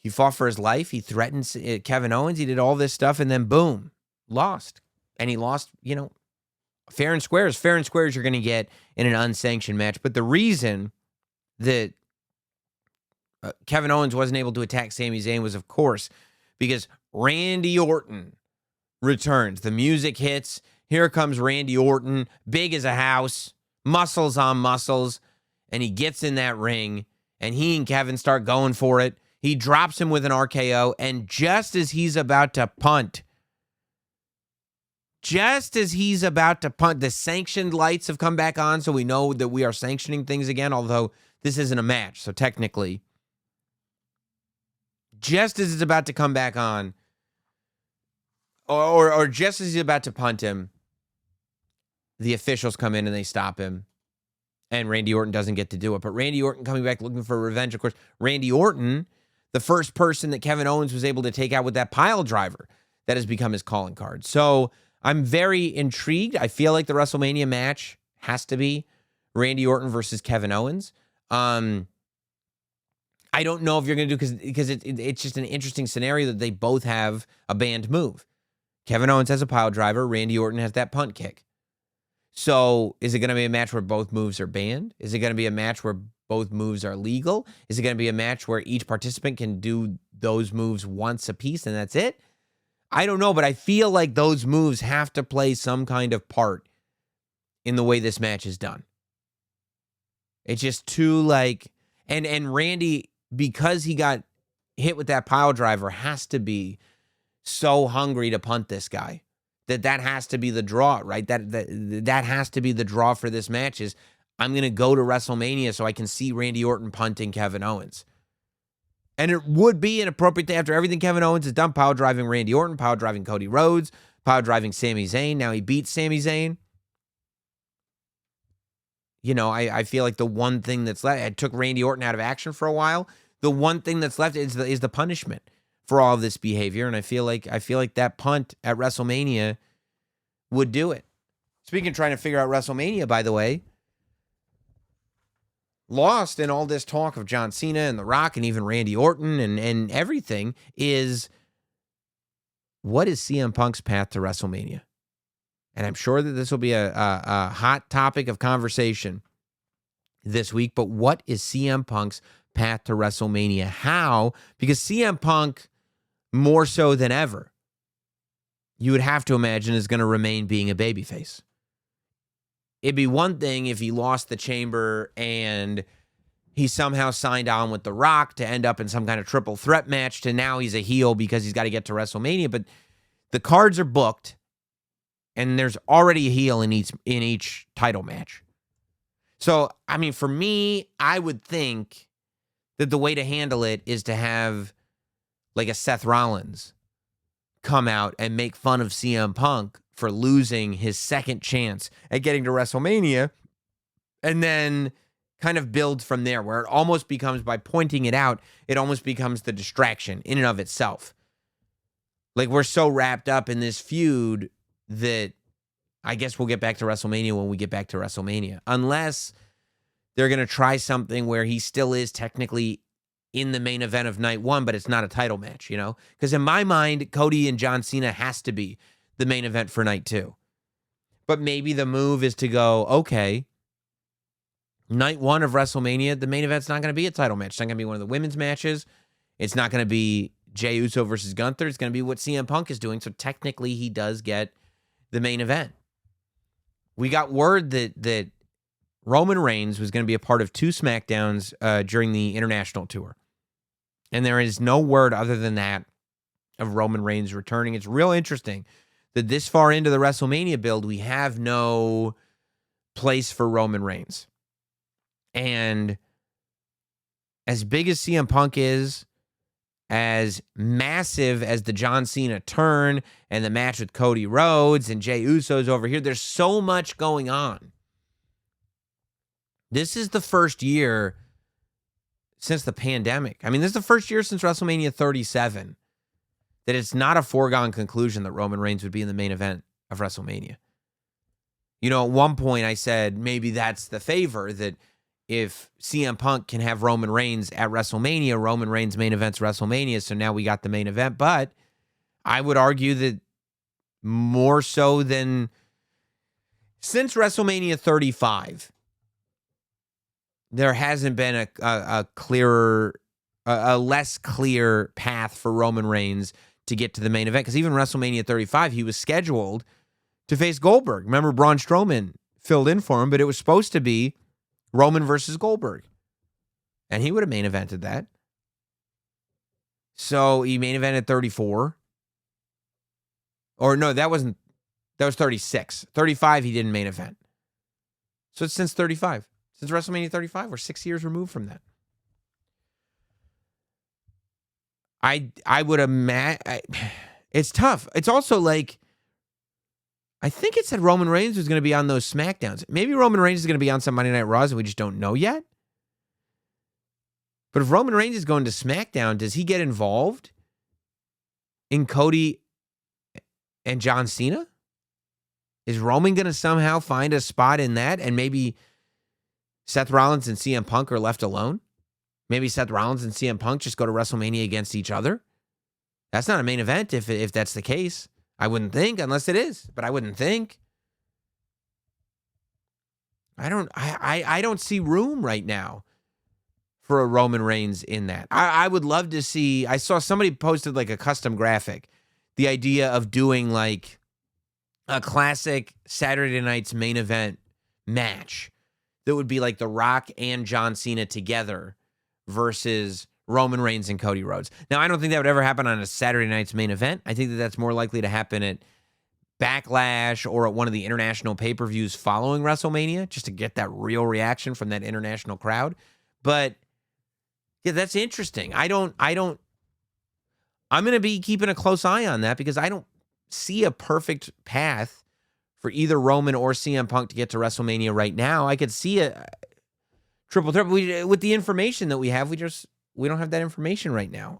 A: he fought for his life. He threatened Kevin Owens. He did all this stuff, and then boom, lost. And he lost, fair and square as you're going to get in an unsanctioned match. But the reason that Kevin Owens wasn't able to attack Sami Zayn was, of course, because Randy Orton returns. The music hits. Here comes Randy Orton, big as a house, muscles on muscles, and he gets in that ring, and he and Kevin start going for it. He drops him with an RKO, and just as he's about to punt, the sanctioned lights have come back on, so we know that we are sanctioning things again, although this isn't a match, so technically. Just as it's about to come back on, or just as he's about to punt him, the officials come in and they stop him, and Randy Orton doesn't get to do it. But Randy Orton coming back looking for revenge. Of course, Randy Orton, the first person that Kevin Owens was able to take out with that pile driver that has become his calling card. So I'm very intrigued. I feel like the WrestleMania match has to be Randy Orton versus Kevin Owens. I don't know if you're going to do, because it's just an interesting scenario that they both have a banned move. Kevin Owens has a pile driver. Randy Orton has that punt kick. So is it going to be a match where both moves are banned? Is it going to be a match where both moves are legal? Is it going to be a match where each participant can do those moves once a piece and that's it? I don't know, but I feel like those moves have to play some kind of part in the way this match is done. It's just too like, and Randy, because he got hit with that pile driver, has to be so hungry to punt this guy. That has to be the draw, right? That has to be the draw for this match is I'm going to go to WrestleMania so I can see Randy Orton punting Kevin Owens. And it would be an appropriate thing after everything Kevin Owens has done, power driving Randy Orton, power driving Cody Rhodes, power driving Sami Zayn. Now he beats Sami Zayn. You know, I feel like the one thing that's left, it took Randy Orton out of action for a while. The one thing that's left is the punishment for all of this behavior, and I feel like that punt at WrestleMania would do it. Speaking of trying to figure out WrestleMania, by the way, lost in all this talk of John Cena and The Rock and even Randy Orton and everything is, what is CM Punk's path to WrestleMania? And I'm sure that this will be a hot topic of conversation this week, but what is CM Punk's path to WrestleMania? How? Because CM Punk, more so than ever, you would have to imagine is going to remain being a babyface. It'd be one thing if he lost the chamber and he somehow signed on with The Rock to end up in some kind of triple threat match to now he's a heel because he's got to get to WrestleMania. But the cards are booked and there's already a heel in each title match. So, I mean, for me, I would think that the way to handle it is to have like a Seth Rollins come out and make fun of CM Punk for losing his second chance at getting to WrestleMania, and then kind of build from there, where it almost becomes, by pointing it out, it almost becomes the distraction in and of itself. Like, we're so wrapped up in this feud that I guess we'll get back to WrestleMania when we get back to WrestleMania. Unless they're going to try something where he still is technically in the main event of night one, but it's not a title match, you know? Because in my mind, Cody and John Cena has to be the main event for night two. But maybe the move is to go, okay, night one of WrestleMania, the main event's not going to be a title match. It's not going to be one of the women's matches. It's not going to be Jey Uso versus Gunther. It's going to be what CM Punk is doing. So technically, he does get the main event. We got word that Roman Reigns was going to be a part of 2 SmackDowns during the international tour. And there is no word other than that of Roman Reigns returning. It's real interesting that this far into the WrestleMania build, we have no place for Roman Reigns. And as big as CM Punk is, as massive as the John Cena turn and the match with Cody Rhodes and Jey Uso's over here, there's so much going on. This is the first year since the pandemic. I mean, this is the first year since WrestleMania 37 that it's not a foregone conclusion that Roman Reigns would be in the main event of WrestleMania. You know, at one point I said maybe that's the favor, that if CM Punk can have Roman Reigns at WrestleMania, Roman Reigns main event's WrestleMania, so now we got the main event. But I would argue that more so than since WrestleMania 35, there hasn't been a clearer, a less clear path for Roman Reigns to get to the main event. Because even WrestleMania 35, he was scheduled to face Goldberg. Remember, Braun Strowman filled in for him, but it was supposed to be Roman versus Goldberg. And he would have main evented that. So he main evented 34. Or no, that was 36. 35, he didn't main event. So it's since 35. Since WrestleMania 35, we're 6 years removed from that. I would imagine, it's tough. It's also like, I think it said Roman Reigns was going to be on those SmackDowns. Maybe Roman Reigns is going to be on some Monday Night Raws and we just don't know yet. But if Roman Reigns is going to SmackDown, does he get involved in Cody and John Cena? Is Roman going to somehow find a spot in that and maybe Seth Rollins and CM Punk are left alone? Maybe Seth Rollins and CM Punk just go to WrestleMania against each other? That's not a main event if that's the case. I wouldn't think, unless it is, but I wouldn't think. I don't see room right now for a Roman Reigns in that. I would love to see, I saw somebody posted like a custom graphic, the idea of doing like a classic Saturday night's main event match that would be like The Rock and John Cena together versus Roman Reigns and Cody Rhodes. Now, I don't think that would ever happen on a Saturday night's main event. I think that that's more likely to happen at Backlash or at one of the international pay-per-views following WrestleMania, just to get that real reaction from that international crowd. But yeah, that's interesting. I'm going to be keeping a close eye on that because I don't see a perfect path for either Roman or CM Punk to get to WrestleMania right now. I could see a triple threat, but with the information that we have, we don't have that information right now.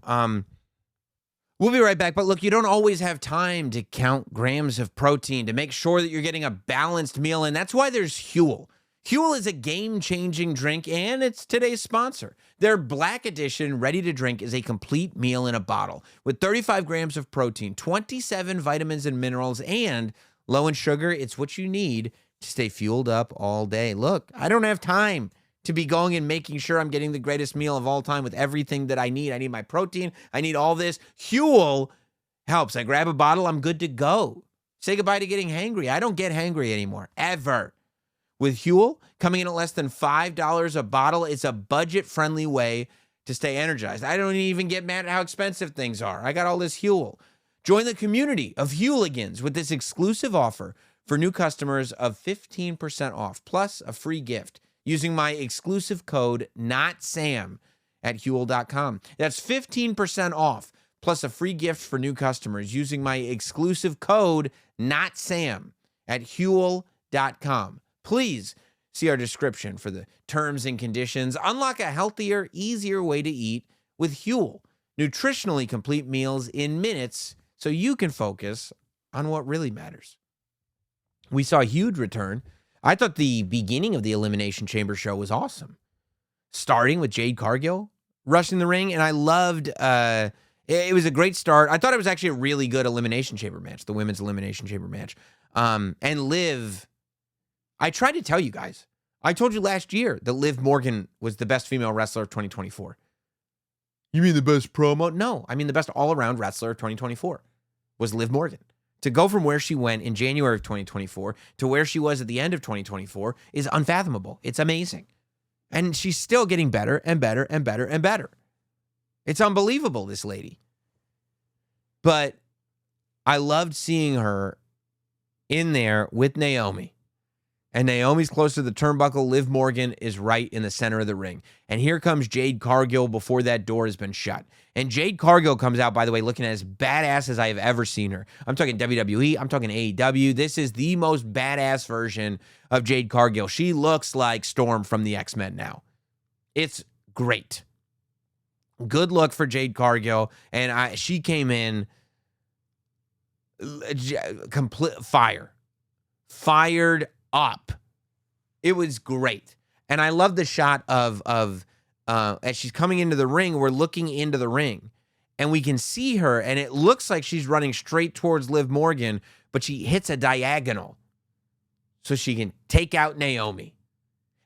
A: We'll be right back. But look, you don't always have time to count grams of protein to make sure that you're getting a balanced meal. And that's why there's Huel. Huel is a game-changing drink, and it's today's sponsor. Their Black Edition ready-to-drink is a complete meal in a bottle with 35 grams of protein, 27 vitamins and minerals, and low in sugar. It's what you need to stay fueled up all day. Look, I don't have time to be going and making sure I'm getting the greatest meal of all time with everything that I need. I need my protein. I need all this. Huel helps. I grab a bottle. I'm good to go. Say goodbye to getting hangry. I don't get hangry anymore, ever. With Huel, coming in at less than $5 a bottle, it's a budget-friendly way to stay energized. I don't even get mad at how expensive things are. I got all this Huel. Join the community of Hueligans with this exclusive offer for new customers of 15% off, plus a free gift, using my exclusive code NOTSAM at Huel.com. That's 15% off, plus a free gift for new customers using my exclusive code NOTSAM at Huel.com. Please see our description for the terms and conditions. Unlock a healthier, easier way to eat with Huel. Nutritionally complete meals in minutes so you can focus on what really matters. We saw a huge return. I thought the beginning of the Elimination Chamber show was awesome. Starting with Jade Cargill rushing the ring, and I loved, it was a great start. I thought it was actually a really good Elimination Chamber match, the women's Elimination Chamber match. And Liv, I tried to tell you guys, I told you last year that Liv Morgan was the best female wrestler of 2024. You mean the best promo? No, I mean the best all-around wrestler of 2024 was Liv Morgan. To go from where she went in January of 2024 to where she was at the end of 2024 is unfathomable. It's amazing. And she's still getting better and better and better and better. It's unbelievable, this lady. But I loved seeing her in there with Naomi. And Naomi's close to the turnbuckle. Liv Morgan is right in the center of the ring. And here comes Jade Cargill before that door has been shut. And Jade Cargill comes out, by the way, looking as badass as I have ever seen her. I'm talking WWE. I'm talking AEW. This is the most badass version of Jade Cargill. She looks like Storm from the X-Men now. It's great. Good look for Jade Cargill. And she came in complete fired up. It was great. And I love the shot of as she's coming into the ring, we're looking into the ring and we can see her and it looks like she's running straight towards Liv Morgan, but she hits a diagonal so she can take out Naomi.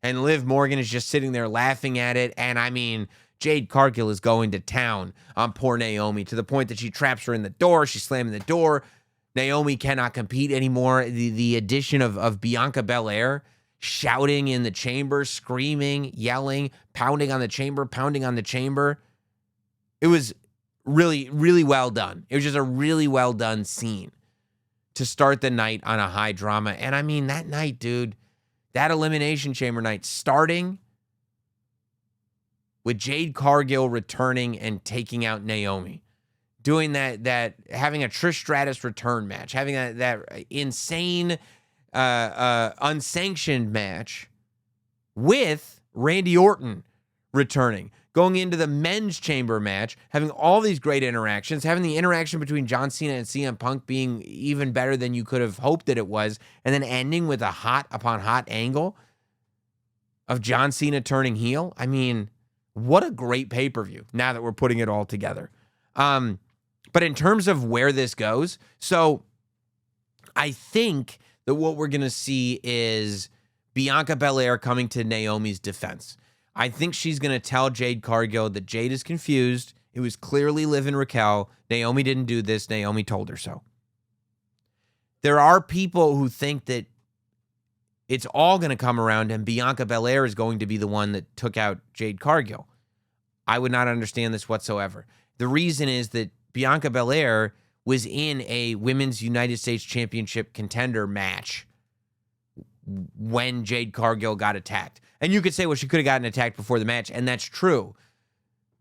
A: And Liv Morgan is just sitting there laughing at it. And I mean, Jade Cargill is going to town on poor Naomi to the point that she traps her in the door. She's slamming the door. Naomi cannot compete anymore. The addition of Bianca Belair shouting in the chamber, screaming, yelling, pounding on the chamber. It was really, really well done. It was just a really well done scene to start the night on a high drama. And I mean, that night, dude, that Elimination Chamber night, starting with Jade Cargill returning and taking out Naomi. doing that having a Trish Stratus return match, having that insane unsanctioned match with Randy Orton returning, going into the men's chamber match, having all these great interactions, having the interaction between John Cena and CM Punk being even better than you could have hoped that it was, and then ending with a hot upon hot angle of John Cena turning heel. I mean, what a great pay-per-view now that we're putting it all together. But in terms of where this goes, so I think that what we're going to see is Bianca Belair coming to Naomi's defense. I think she's going to tell Jade Cargill that Jade is confused. It was clearly Liv and Raquel. Naomi didn't do this. Naomi told her so. There are people who think that it's all going to come around and Bianca Belair is going to be the one that took out Jade Cargill. I would not understand this whatsoever. The reason is that Bianca Belair was in a Women's United States Championship contender match when Jade Cargill got attacked. And you could say, well, she could have gotten attacked before the match, and that's true.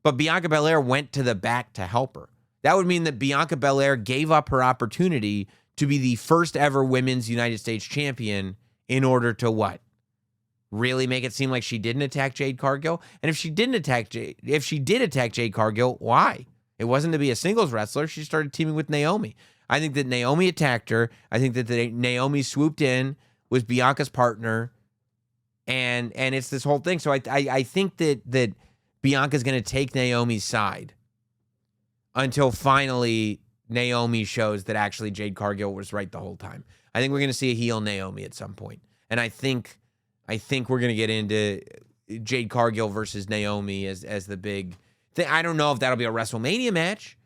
A: But Bianca Belair went to the back to help her. That would mean that Bianca Belair gave up her opportunity to be the first ever Women's United States Champion in order to what? Really make it seem like she didn't attack Jade Cargill? And if she did attack Jade Cargill, why? It wasn't to be a singles wrestler. She started teaming with Naomi. I think that Naomi attacked her. I think that Naomi swooped in, was Bianca's partner, and it's this whole thing. So I think that Bianca's going to take Naomi's side until finally Naomi shows that actually Jade Cargill was right the whole time. I think we're going to see a heel Naomi at some point. And I think we're going to get into Jade Cargill versus Naomi as the big thing. I don't know if that'll be a WrestleMania match.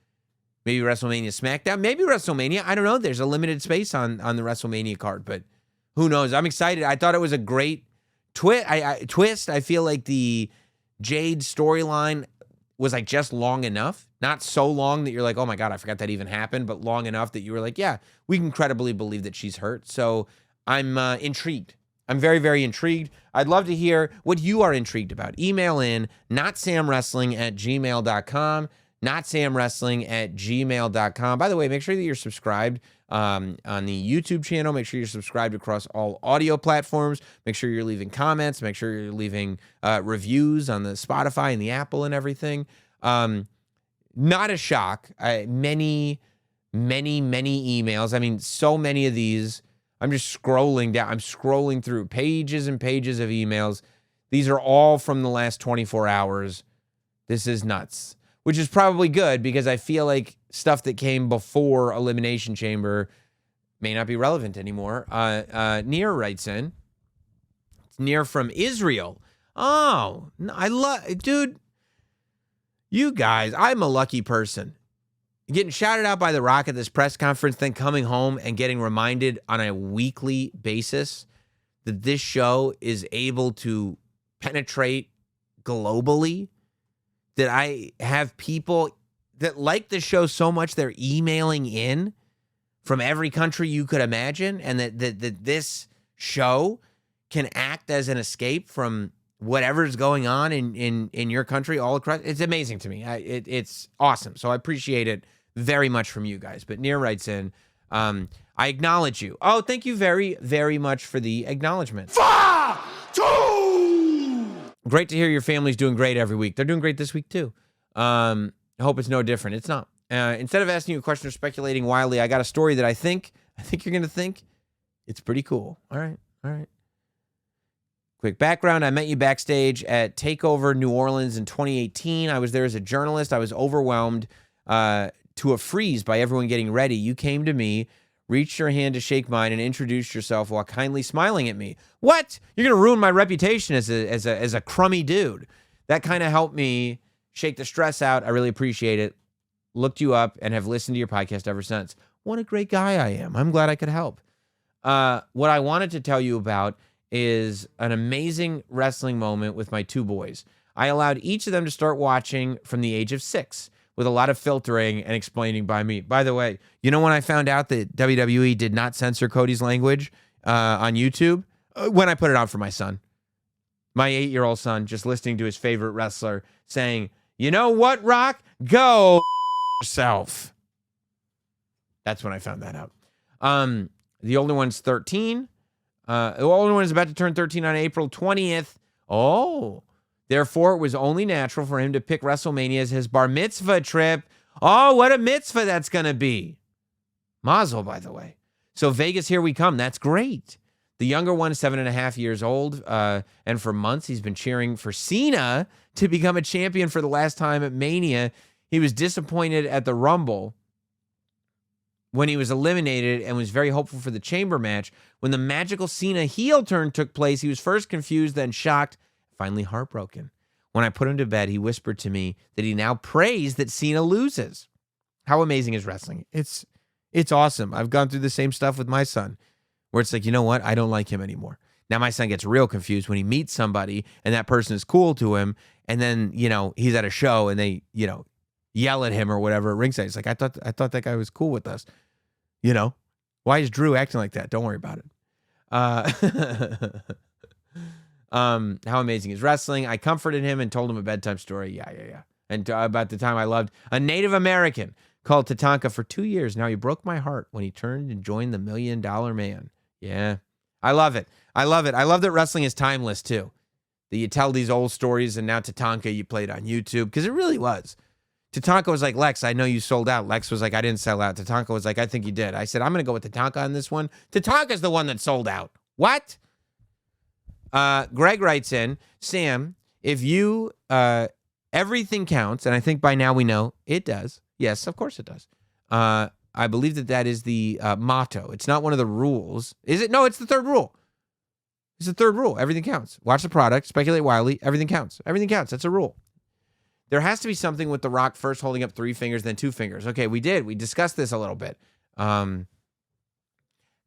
A: Maybe WrestleMania SmackDown. Maybe WrestleMania. I don't know. There's a limited space on the WrestleMania card, but who knows? I'm excited. I thought it was a great twist. I feel like the Jade storyline was like just long enough. Not so long that you're like, oh my God, I forgot that even happened, but long enough that you were like, yeah, we can credibly believe that she's hurt. So I'm intrigued. I'm very, very intrigued. I'd love to hear what you are intrigued about. Email in notsamwrestling@gmail.com, notsamwrestling@gmail.com. By the way, make sure that you're subscribed on the YouTube channel. Make sure you're subscribed across all audio platforms. Make sure you're leaving comments. Make sure you're leaving reviews on the Spotify and the Apple and everything. Not a shock. Many emails. I mean, so many of these. I'm just scrolling down. I'm scrolling through pages and pages of emails. These are all from the last 24 hours. This is nuts, which is probably good because I feel like stuff that came before Elimination Chamber may not be relevant anymore. Near writes in. It's Near from Israel. Oh, dude, you guys, I'm a lucky person. Getting shouted out by The Rock at this press conference, then coming home and getting reminded on a weekly basis that this show is able to penetrate globally, that I have people that like the show so much they're emailing in from every country you could imagine, and that this show can act as an escape from whatever's going on in your country all across. It's amazing to me. It's awesome. So I appreciate it very much from you guys. But Near writes in, I acknowledge you. Oh, thank you very, very much for the acknowledgement. 5, 2. Great to hear your family's doing great every week. They're doing great this week too. I hope it's no different. It's not. Instead of asking you a question or speculating wildly, I got a story that I think you're going to think it's pretty cool. All right. Quick background. I met you backstage at TakeOver New Orleans in 2018. I was there as a journalist. I was overwhelmed to a freeze by everyone getting ready. You came to me, reached your hand to shake mine, and introduced yourself while kindly smiling at me. What? You're going to ruin my reputation as a crummy dude. That kind of helped me shake the stress out. I really appreciate it. Looked you up and have listened to your podcast ever since. What a great guy I am. I'm glad I could help. What I wanted to tell you about is an amazing wrestling moment with my two boys. I allowed each of them to start watching from the age of 6 with a lot of filtering and explaining by me. By the way, you know when I found out that WWE did not censor Cody's language on YouTube? When I put it on for my son. My 8-year-old son just listening to his favorite wrestler saying, you know what, Rock? Go. yourself. That's when I found that out. The older one's 13. The older one is about to turn 13 on April 20th. Oh, therefore, it was only natural for him to pick WrestleMania as his bar mitzvah trip. Oh, what a mitzvah that's going to be. Mazel, by the way. So Vegas, here we come. That's great. The younger one is 7.5 years old, and for months he's been cheering for Cena to become a champion for the last time at Mania. He was disappointed at the Rumble when he was eliminated and was very hopeful for the chamber match. When the magical Cena heel turn took place, he was first confused, then shocked, finally heartbroken. When I put him to bed, he whispered to me that he now prays that Cena loses. How amazing is wrestling? It's awesome. I've gone through the same stuff with my son, where it's like, you know what? I don't like him anymore. Now my son gets real confused when he meets somebody and that person is cool to him, and then, he's at a show and they, yell at him or whatever at ringside. It's like, I thought that guy was cool with us. Why is Drew acting like that? Don't worry about it. How amazing is wrestling? I comforted him and told him a bedtime story. Yeah. And about the time I loved a Native American called Tatanka for 2 years. Now he broke my heart when he turned and joined the $1 Million Man. Yeah. I love it. I love that wrestling is timeless too. That you tell these old stories, and now Tatanka, you played on YouTube, because it really was. Tatanka was like, Lex, I know you sold out. Lex was like, I didn't sell out. Tatanka was like, I think you did. I said, I'm going to go with Tatanka on this one. Tatanka's the one that sold out. What? Greg writes in, Sam, if you, everything counts, and I think by now we know it does. Yes, of course it does. I believe that is the motto. It's not one of the rules. Is it? No, it's the third rule. It's the third rule. Everything counts. Watch the product, speculate wildly. Everything counts. Everything counts. That's a rule. There has to be something with The Rock first holding up 3 fingers, then 2 fingers. Okay, we did. We discussed this a little bit.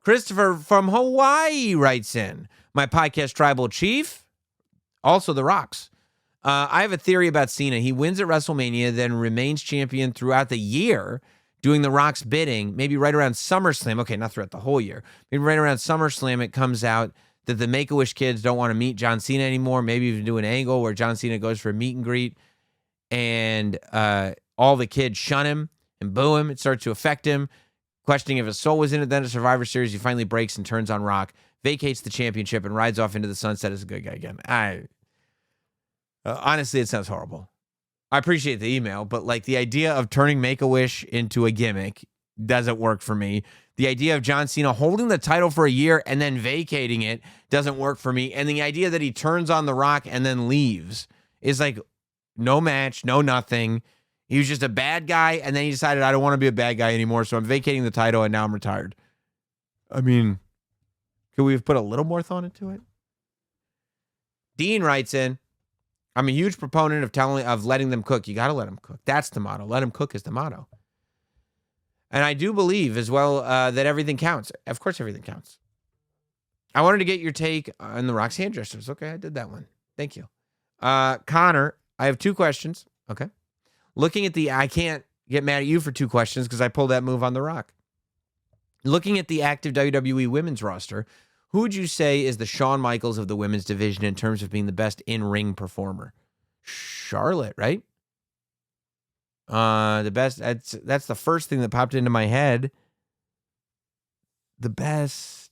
A: Christopher from Hawaii writes in, my podcast tribal chief, also The Rock's. I have a theory about Cena. He wins at WrestleMania, then remains champion throughout the year, doing The Rock's bidding, maybe right around SummerSlam. Okay, not throughout the whole year. Maybe right around SummerSlam, it comes out that the Make-A-Wish kids don't want to meet John Cena anymore. Maybe even do an angle where John Cena goes for a meet and greet, and all the kids shun him and boo him. It starts to affect him, questioning if his soul was in it. Then at Survivor Series, he finally breaks and turns on Rock, vacates the championship, and rides off into the sunset as a good guy again. Honestly, it sounds horrible. I appreciate the email, but like the idea of turning Make-A-Wish into a gimmick doesn't work for me. The idea of John Cena holding the title for a year and then vacating it doesn't work for me. And the idea that he turns on The Rock and then leaves is like no match, no nothing. He was just a bad guy, and then he decided, I don't want to be a bad guy anymore, so I'm vacating the title, and now I'm retired. I mean, could we have put a little more thought into it? Dean writes in, I'm a huge proponent of letting them cook. You got to let them cook. That's the motto. Let them cook is the motto. And I do believe as well that everything counts. Of course, everything counts. I wanted to get your take on The Rock's hairdressers. Okay, I did that one. Thank you. Connor, I have 2 questions. Okay. Looking at I can't get mad at you for 2 questions because I pulled that move on The Rock. Looking at the active WWE women's roster, who would you say is the Shawn Michaels of the women's division in terms of being the best in-ring performer? Charlotte, right? The best. That's the first thing that popped into my head. The best.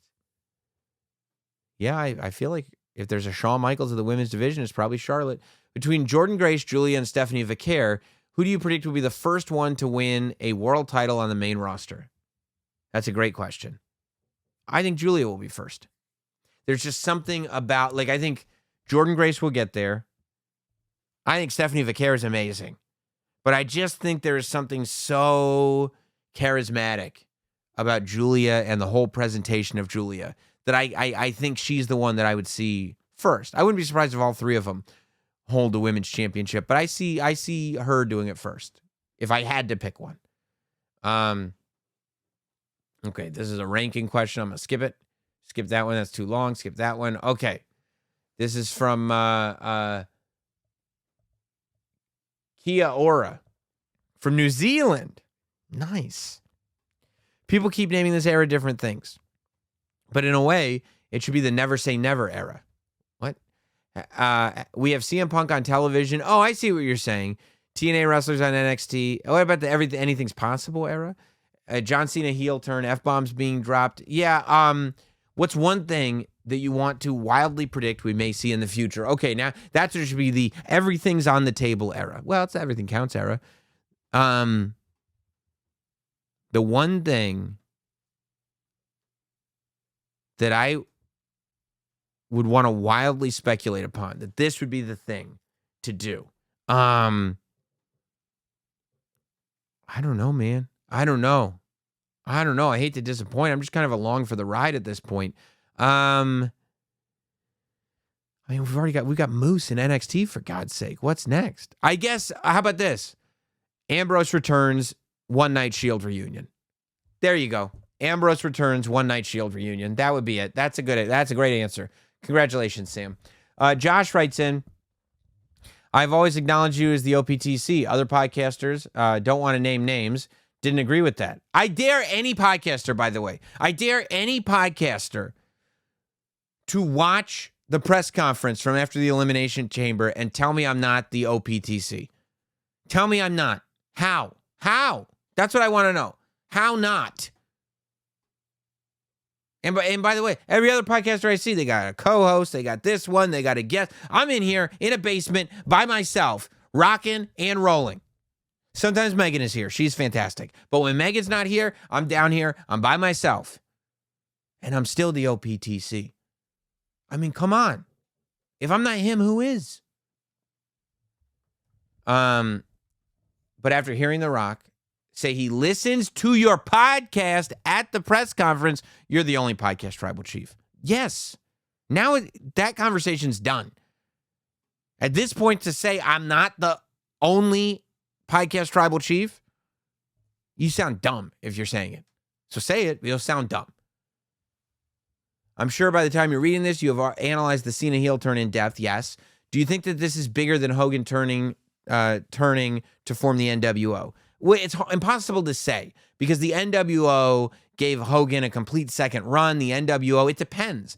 A: Yeah, I feel like if there's a Shawn Michaels of the women's division, it's probably Charlotte. Between Jordan Grace, Julia, and Stephanie Vaquer, who do you predict will be the first one to win a world title on the main roster? That's a great question. I think Julia will be first. There's just something about, I think Jordan Grace will get there. I think Stephanie Vaquer is amazing. But I just think there is something so charismatic about Julia and the whole presentation of Julia that I think she's the one that I would see first. I wouldn't be surprised if all 3 of them hold the women's championship, but I see her doing it first if I had to pick one. Okay, this is a ranking question. I'm going to skip it. Skip that one. That's too long. Skip that one. Okay. This is from Kia Ora from New Zealand. Nice. People keep naming this era different things. But in a way, it should be the never say never era. What? We have CM Punk on television. Oh, I see what you're saying. TNA wrestlers on NXT. What about the anything's possible era? John Cena heel turn, F-bombs being dropped. Yeah, what's one thing that you want to wildly predict we may see in the future? Okay, now that's what should be the everything's on the table era. Well, it's everything counts era. The one thing that I would want to wildly speculate upon, that this would be the thing to do. I don't know, man. I don't know. I hate to disappoint. I'm just kind of along for the ride at this point. I mean, we've got Moose in NXT, for God's sake. What's next? I guess, how about this? Ambrose returns, One Night Shield reunion. There you go. Ambrose returns, One Night Shield reunion. That would be it. That's a great answer. Congratulations, Sam. Josh writes in, I've always acknowledged you as the OPTC. Other podcasters, don't want to name names, didn't agree with that. I dare any podcaster, by the way. I dare any podcaster to watch the press conference from after the Elimination Chamber and tell me I'm not the OPTC. Tell me I'm not. How? That's what I want to know. How not? And by the way, every other podcaster I see, they got a co-host, they got this one, they got a guest. I'm in here in a basement by myself, rocking and rolling. Sometimes Megan is here. She's fantastic. But when Megan's not here, I'm down here. I'm by myself. And I'm still the OPTC. I mean, come on. If I'm not him, who is? But after hearing The Rock say he listens to your podcast at the press conference, you're the only podcast tribal chief. Yes. Now that conversation's done. At this point, to say I'm not the only podcast tribal chief, you sound dumb if you're saying it. So say it, but you'll sound dumb. I'm sure by the time you're reading this, you have analyzed the Cena heel turn in depth. Yes. Do you think that this is bigger than Hogan turning to form the NWO? Well, it's impossible to say because the NWO gave Hogan a complete second run. The NWO, it depends.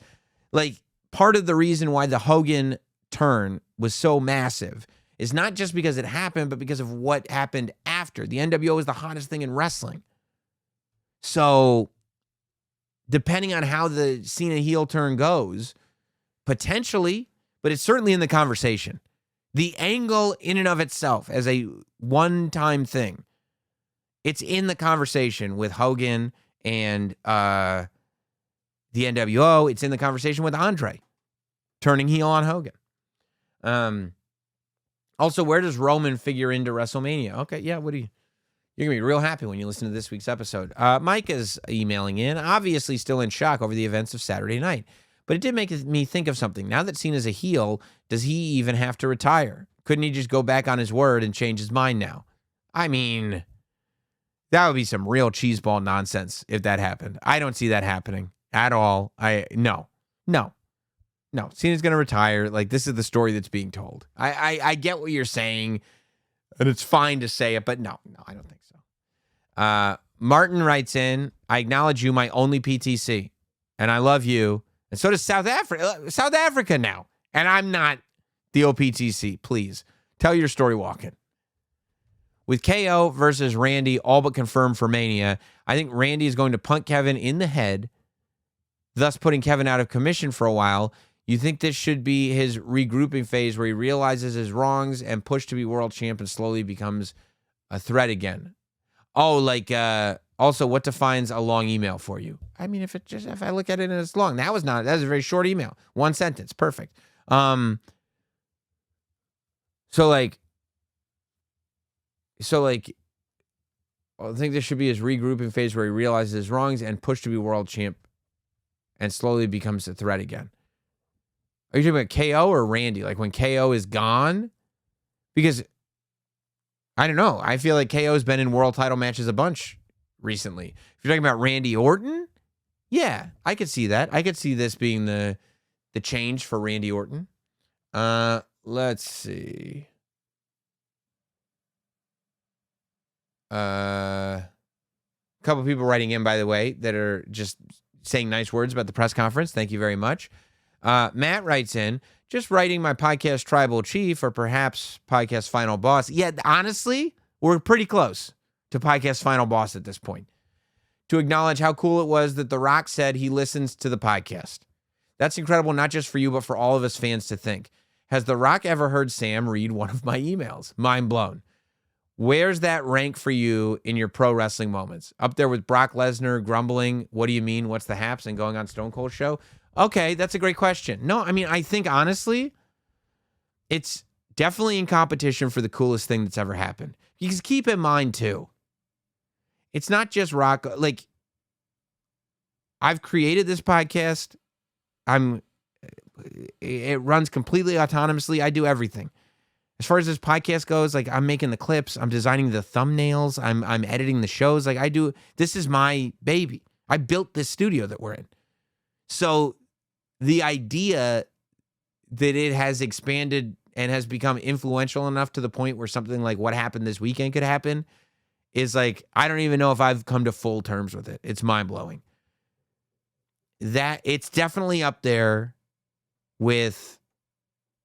A: Like, part of the reason why the Hogan turn was so massive is not just because it happened, but because of what happened after. The NWO is the hottest thing in wrestling. So, depending on how the Cena heel turn goes, potentially, but it's certainly in the conversation. The angle in and of itself as a one-time thing, it's in the conversation with Hogan and the NWO. It's in the conversation with Andre turning heel on Hogan. Also, where does Roman figure into WrestleMania? Okay, yeah, you're going to be real happy when you listen to this week's episode. Mike is emailing in, obviously still in shock over the events of Saturday night. But it did make me think of something. Now that Cena's a heel, does he even have to retire? Couldn't he just go back on his word and change his mind now? I mean, that would be some real cheeseball nonsense if that happened. I don't see that happening at all. No. Cena's going to retire. Like, this is the story that's being told. I get what you're saying, and it's fine to say it, but no, I don't think so. Martin writes in, I acknowledge you, my only PTC, and I love you. And so does South Africa now. And I'm not the OPTC. Please tell your story walking. With KO versus Randy all but confirmed for Mania, I think Randy is going to punt Kevin in the head, thus putting Kevin out of commission for a while. You think this should be his regrouping phase where he realizes his wrongs and pushed to be world champ and slowly becomes a threat again? Oh, like, also, what defines a long email for you? I mean, if I look at it and it's long, that was a very short email. One sentence. Perfect. So I think this should be his regrouping phase where he realizes his wrongs and pushed to be world champ and slowly becomes a threat again. Are you talking about KO or Randy? Like when KO is gone? Because I don't know. I feel like KO's been in world title matches a bunch recently. If you're talking about Randy Orton, yeah, I could see that. I could see this being the change for Randy Orton. Let's see. A couple people writing in, by the way, that are just saying nice words about the press conference. Thank you very much. Matt writes in, just writing my podcast tribal chief or perhaps podcast final boss. Yeah, honestly, we're pretty close to podcast final boss at this point. To acknowledge how cool it was that The Rock said he listens to the podcast. That's incredible, not just for you, but for all of us fans to think. Has The Rock ever heard Sam read one of my emails? Mind blown. Where's that rank for you in your pro wrestling moments? Up there with Brock Lesnar grumbling, what do you mean, what's the haps, and going on Stone Cold show? Okay, that's a great question. No, I mean, I think honestly, it's definitely in competition for the coolest thing that's ever happened. Because keep in mind too, it's not just Rock. Like, I've created this podcast. It runs completely autonomously. I do everything. As far as this podcast goes, like, I'm making the clips, I'm designing the thumbnails, I'm editing the shows. Like, this is my baby. I built this studio that we're in. So the idea that it has expanded and has become influential enough to the point where something like what happened this weekend could happen is like, I don't even know if I've come to full terms with it. It's mind-blowing. That it's definitely up there with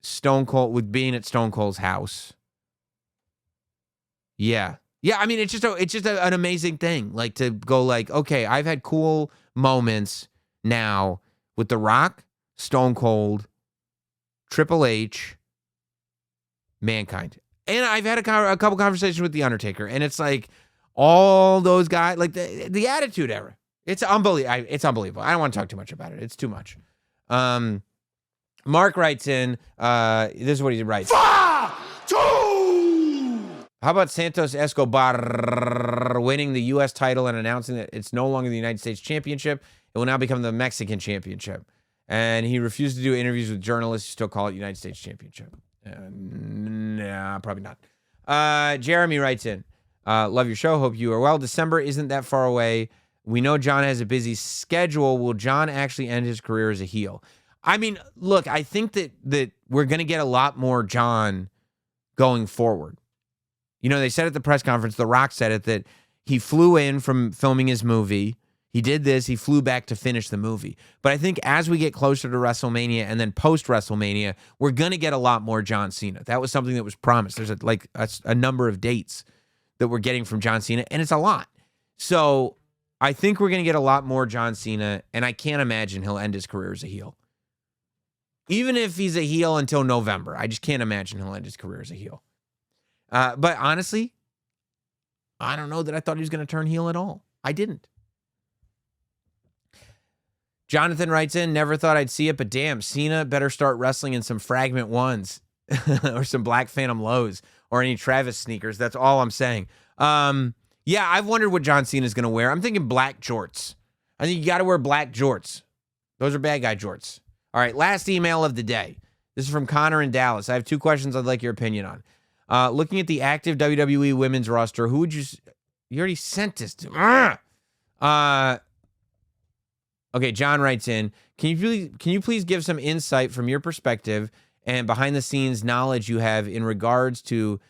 A: Stone Cold, with being at Stone Cold's house. Yeah. I mean, it's just an amazing thing. Like, to go like, okay, I've had cool moments now with The Rock, Stone Cold, Triple H, Mankind, and I've had a couple conversations with The Undertaker, and it's like all those guys, like the Attitude Era. It's unbelievable. I don't want to talk too much about it. It's too much. Mark writes in, this is what he writes. How about Santos Escobar winning the U.S. title and announcing that it's no longer the United States Championship? It will now become the Mexican Championship. And he refused to do interviews with journalists who still call it United States Championship. Nah, probably not. Jeremy writes in, love your show. Hope you are well. December isn't that far away. We know John has a busy schedule. Will John actually end his career as a heel? I mean, look, I think that we're going to get a lot more John going forward. You know, they said at the press conference, The Rock said it, that he flew in from filming his movie. He did this. He flew back to finish the movie. But I think as we get closer to WrestleMania and then post-WrestleMania, we're going to get a lot more John Cena. That was something that was promised. There's a number of dates that we're getting from John Cena, and it's a lot. So I think we're going to get a lot more John Cena, and I can't imagine he'll end his career as a heel. Even if he's a heel until November, I just can't imagine he'll end his career as a heel. But honestly, I don't know that I thought he was going to turn heel at all. I didn't. Jonathan writes in, never thought I'd see it, but damn, Cena better start wrestling in some Fragment Ones or some Black Phantom Lows or any Travis sneakers. That's all I'm saying. Yeah, I've wondered what John Cena's going to wear. I'm thinking black jorts. I think you got to wear black jorts. Those are bad guy jorts. All right, last email of the day. This is from Connor in Dallas. I have two questions I'd like your opinion on. Looking at the active WWE women's roster, who would you already sent this to? Okay, John writes in, can you please give some insight from your perspective and behind the scenes knowledge you have in regards to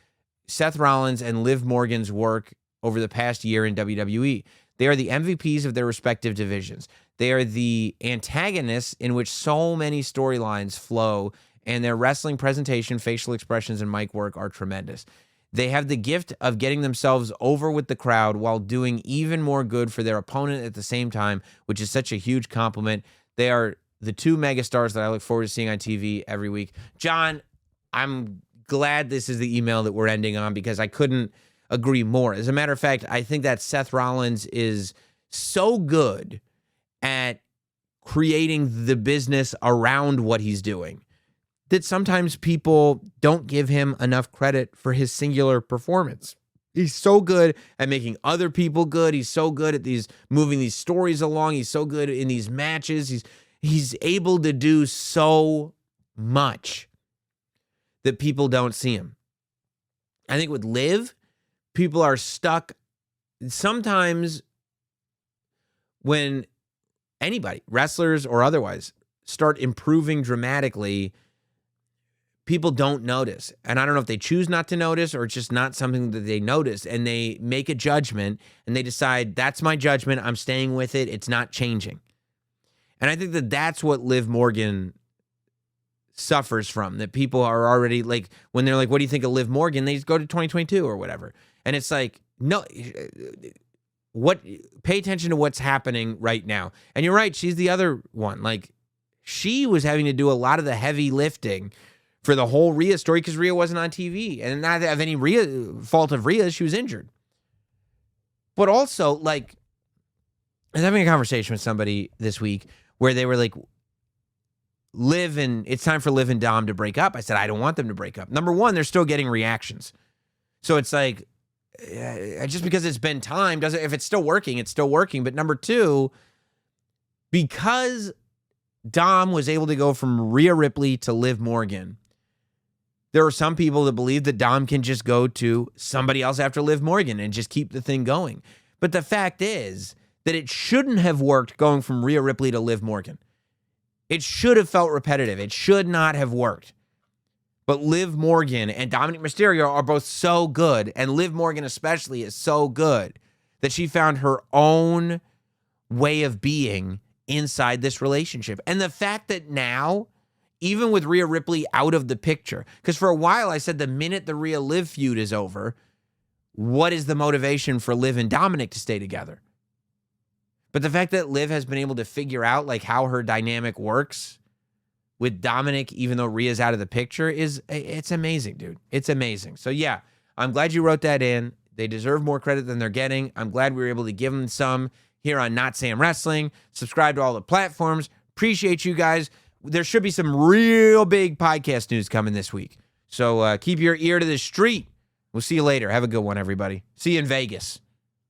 A: Seth Rollins and Liv Morgan's work over the past year in WWE? They are the MVPs of their respective divisions. They are the antagonists in which so many storylines flow, and their wrestling presentation, facial expressions, and mic work are tremendous. They have the gift of getting themselves over with the crowd while doing even more good for their opponent at the same time, which is such a huge compliment. They are the two megastars that I look forward to seeing on TV every week. John, I'm glad this is the email that we're ending on because I couldn't agree more. As a matter of fact, I think that Seth Rollins is so good at creating the business around what he's doing that sometimes people don't give him enough credit for his singular performance. He's so good at making other people good. He's so good at moving these stories along. He's so good in these matches. He's able to do so much that people don't see him. I think with Liv, people are stuck. Sometimes when anybody, wrestlers or otherwise, start improving dramatically, people don't notice. And I don't know if they choose not to notice or it's just not something that they notice. And they make a judgment and they decide, that's my judgment. I'm staying with it. It's not changing. And I think that that's what Liv Morgan suffers from, that people are already like, when they're like, what do you think of Liv Morgan? They just go to 2022 or whatever. And it's like, no, pay attention to what's happening right now. And you're right, she's the other one. Like, she was having to do a lot of the heavy lifting for the whole Rhea story because Rhea wasn't on TV. And not of any fault of Rhea, she was injured. But also, like, I was having a conversation with somebody this week where they were like, it's time for Liv and Dom to break up. I said, I don't want them to break up. Number one, they're still getting reactions. So it's like, just because it's been time if it's still working, it's still working. But number two, because Dom was able to go from Rhea Ripley to Liv Morgan, there are some people that believe that Dom can just go to somebody else after Liv Morgan and just keep the thing going. But the fact is that it shouldn't have worked going from Rhea Ripley to Liv Morgan. It should have felt repetitive. It should not have worked. But Liv Morgan and Dominic Mysterio are both so good, and Liv Morgan especially is so good, that she found her own way of being inside this relationship. And the fact that now, even with Rhea Ripley out of the picture, because for a while I said the minute the Rhea Liv feud is over, what is the motivation for Liv and Dominic to stay together? But the fact that Liv has been able to figure out like how her dynamic works with Dominic, even though Rhea's out of the picture, it's amazing, dude. It's amazing. So yeah, I'm glad you wrote that in. They deserve more credit than they're getting. I'm glad we were able to give them some here on Notsam Wrestling. Subscribe to all the platforms. Appreciate you guys. There should be some real big podcast news coming this week. So keep your ear to the street. We'll see you later. Have a good one, everybody. See you in Vegas.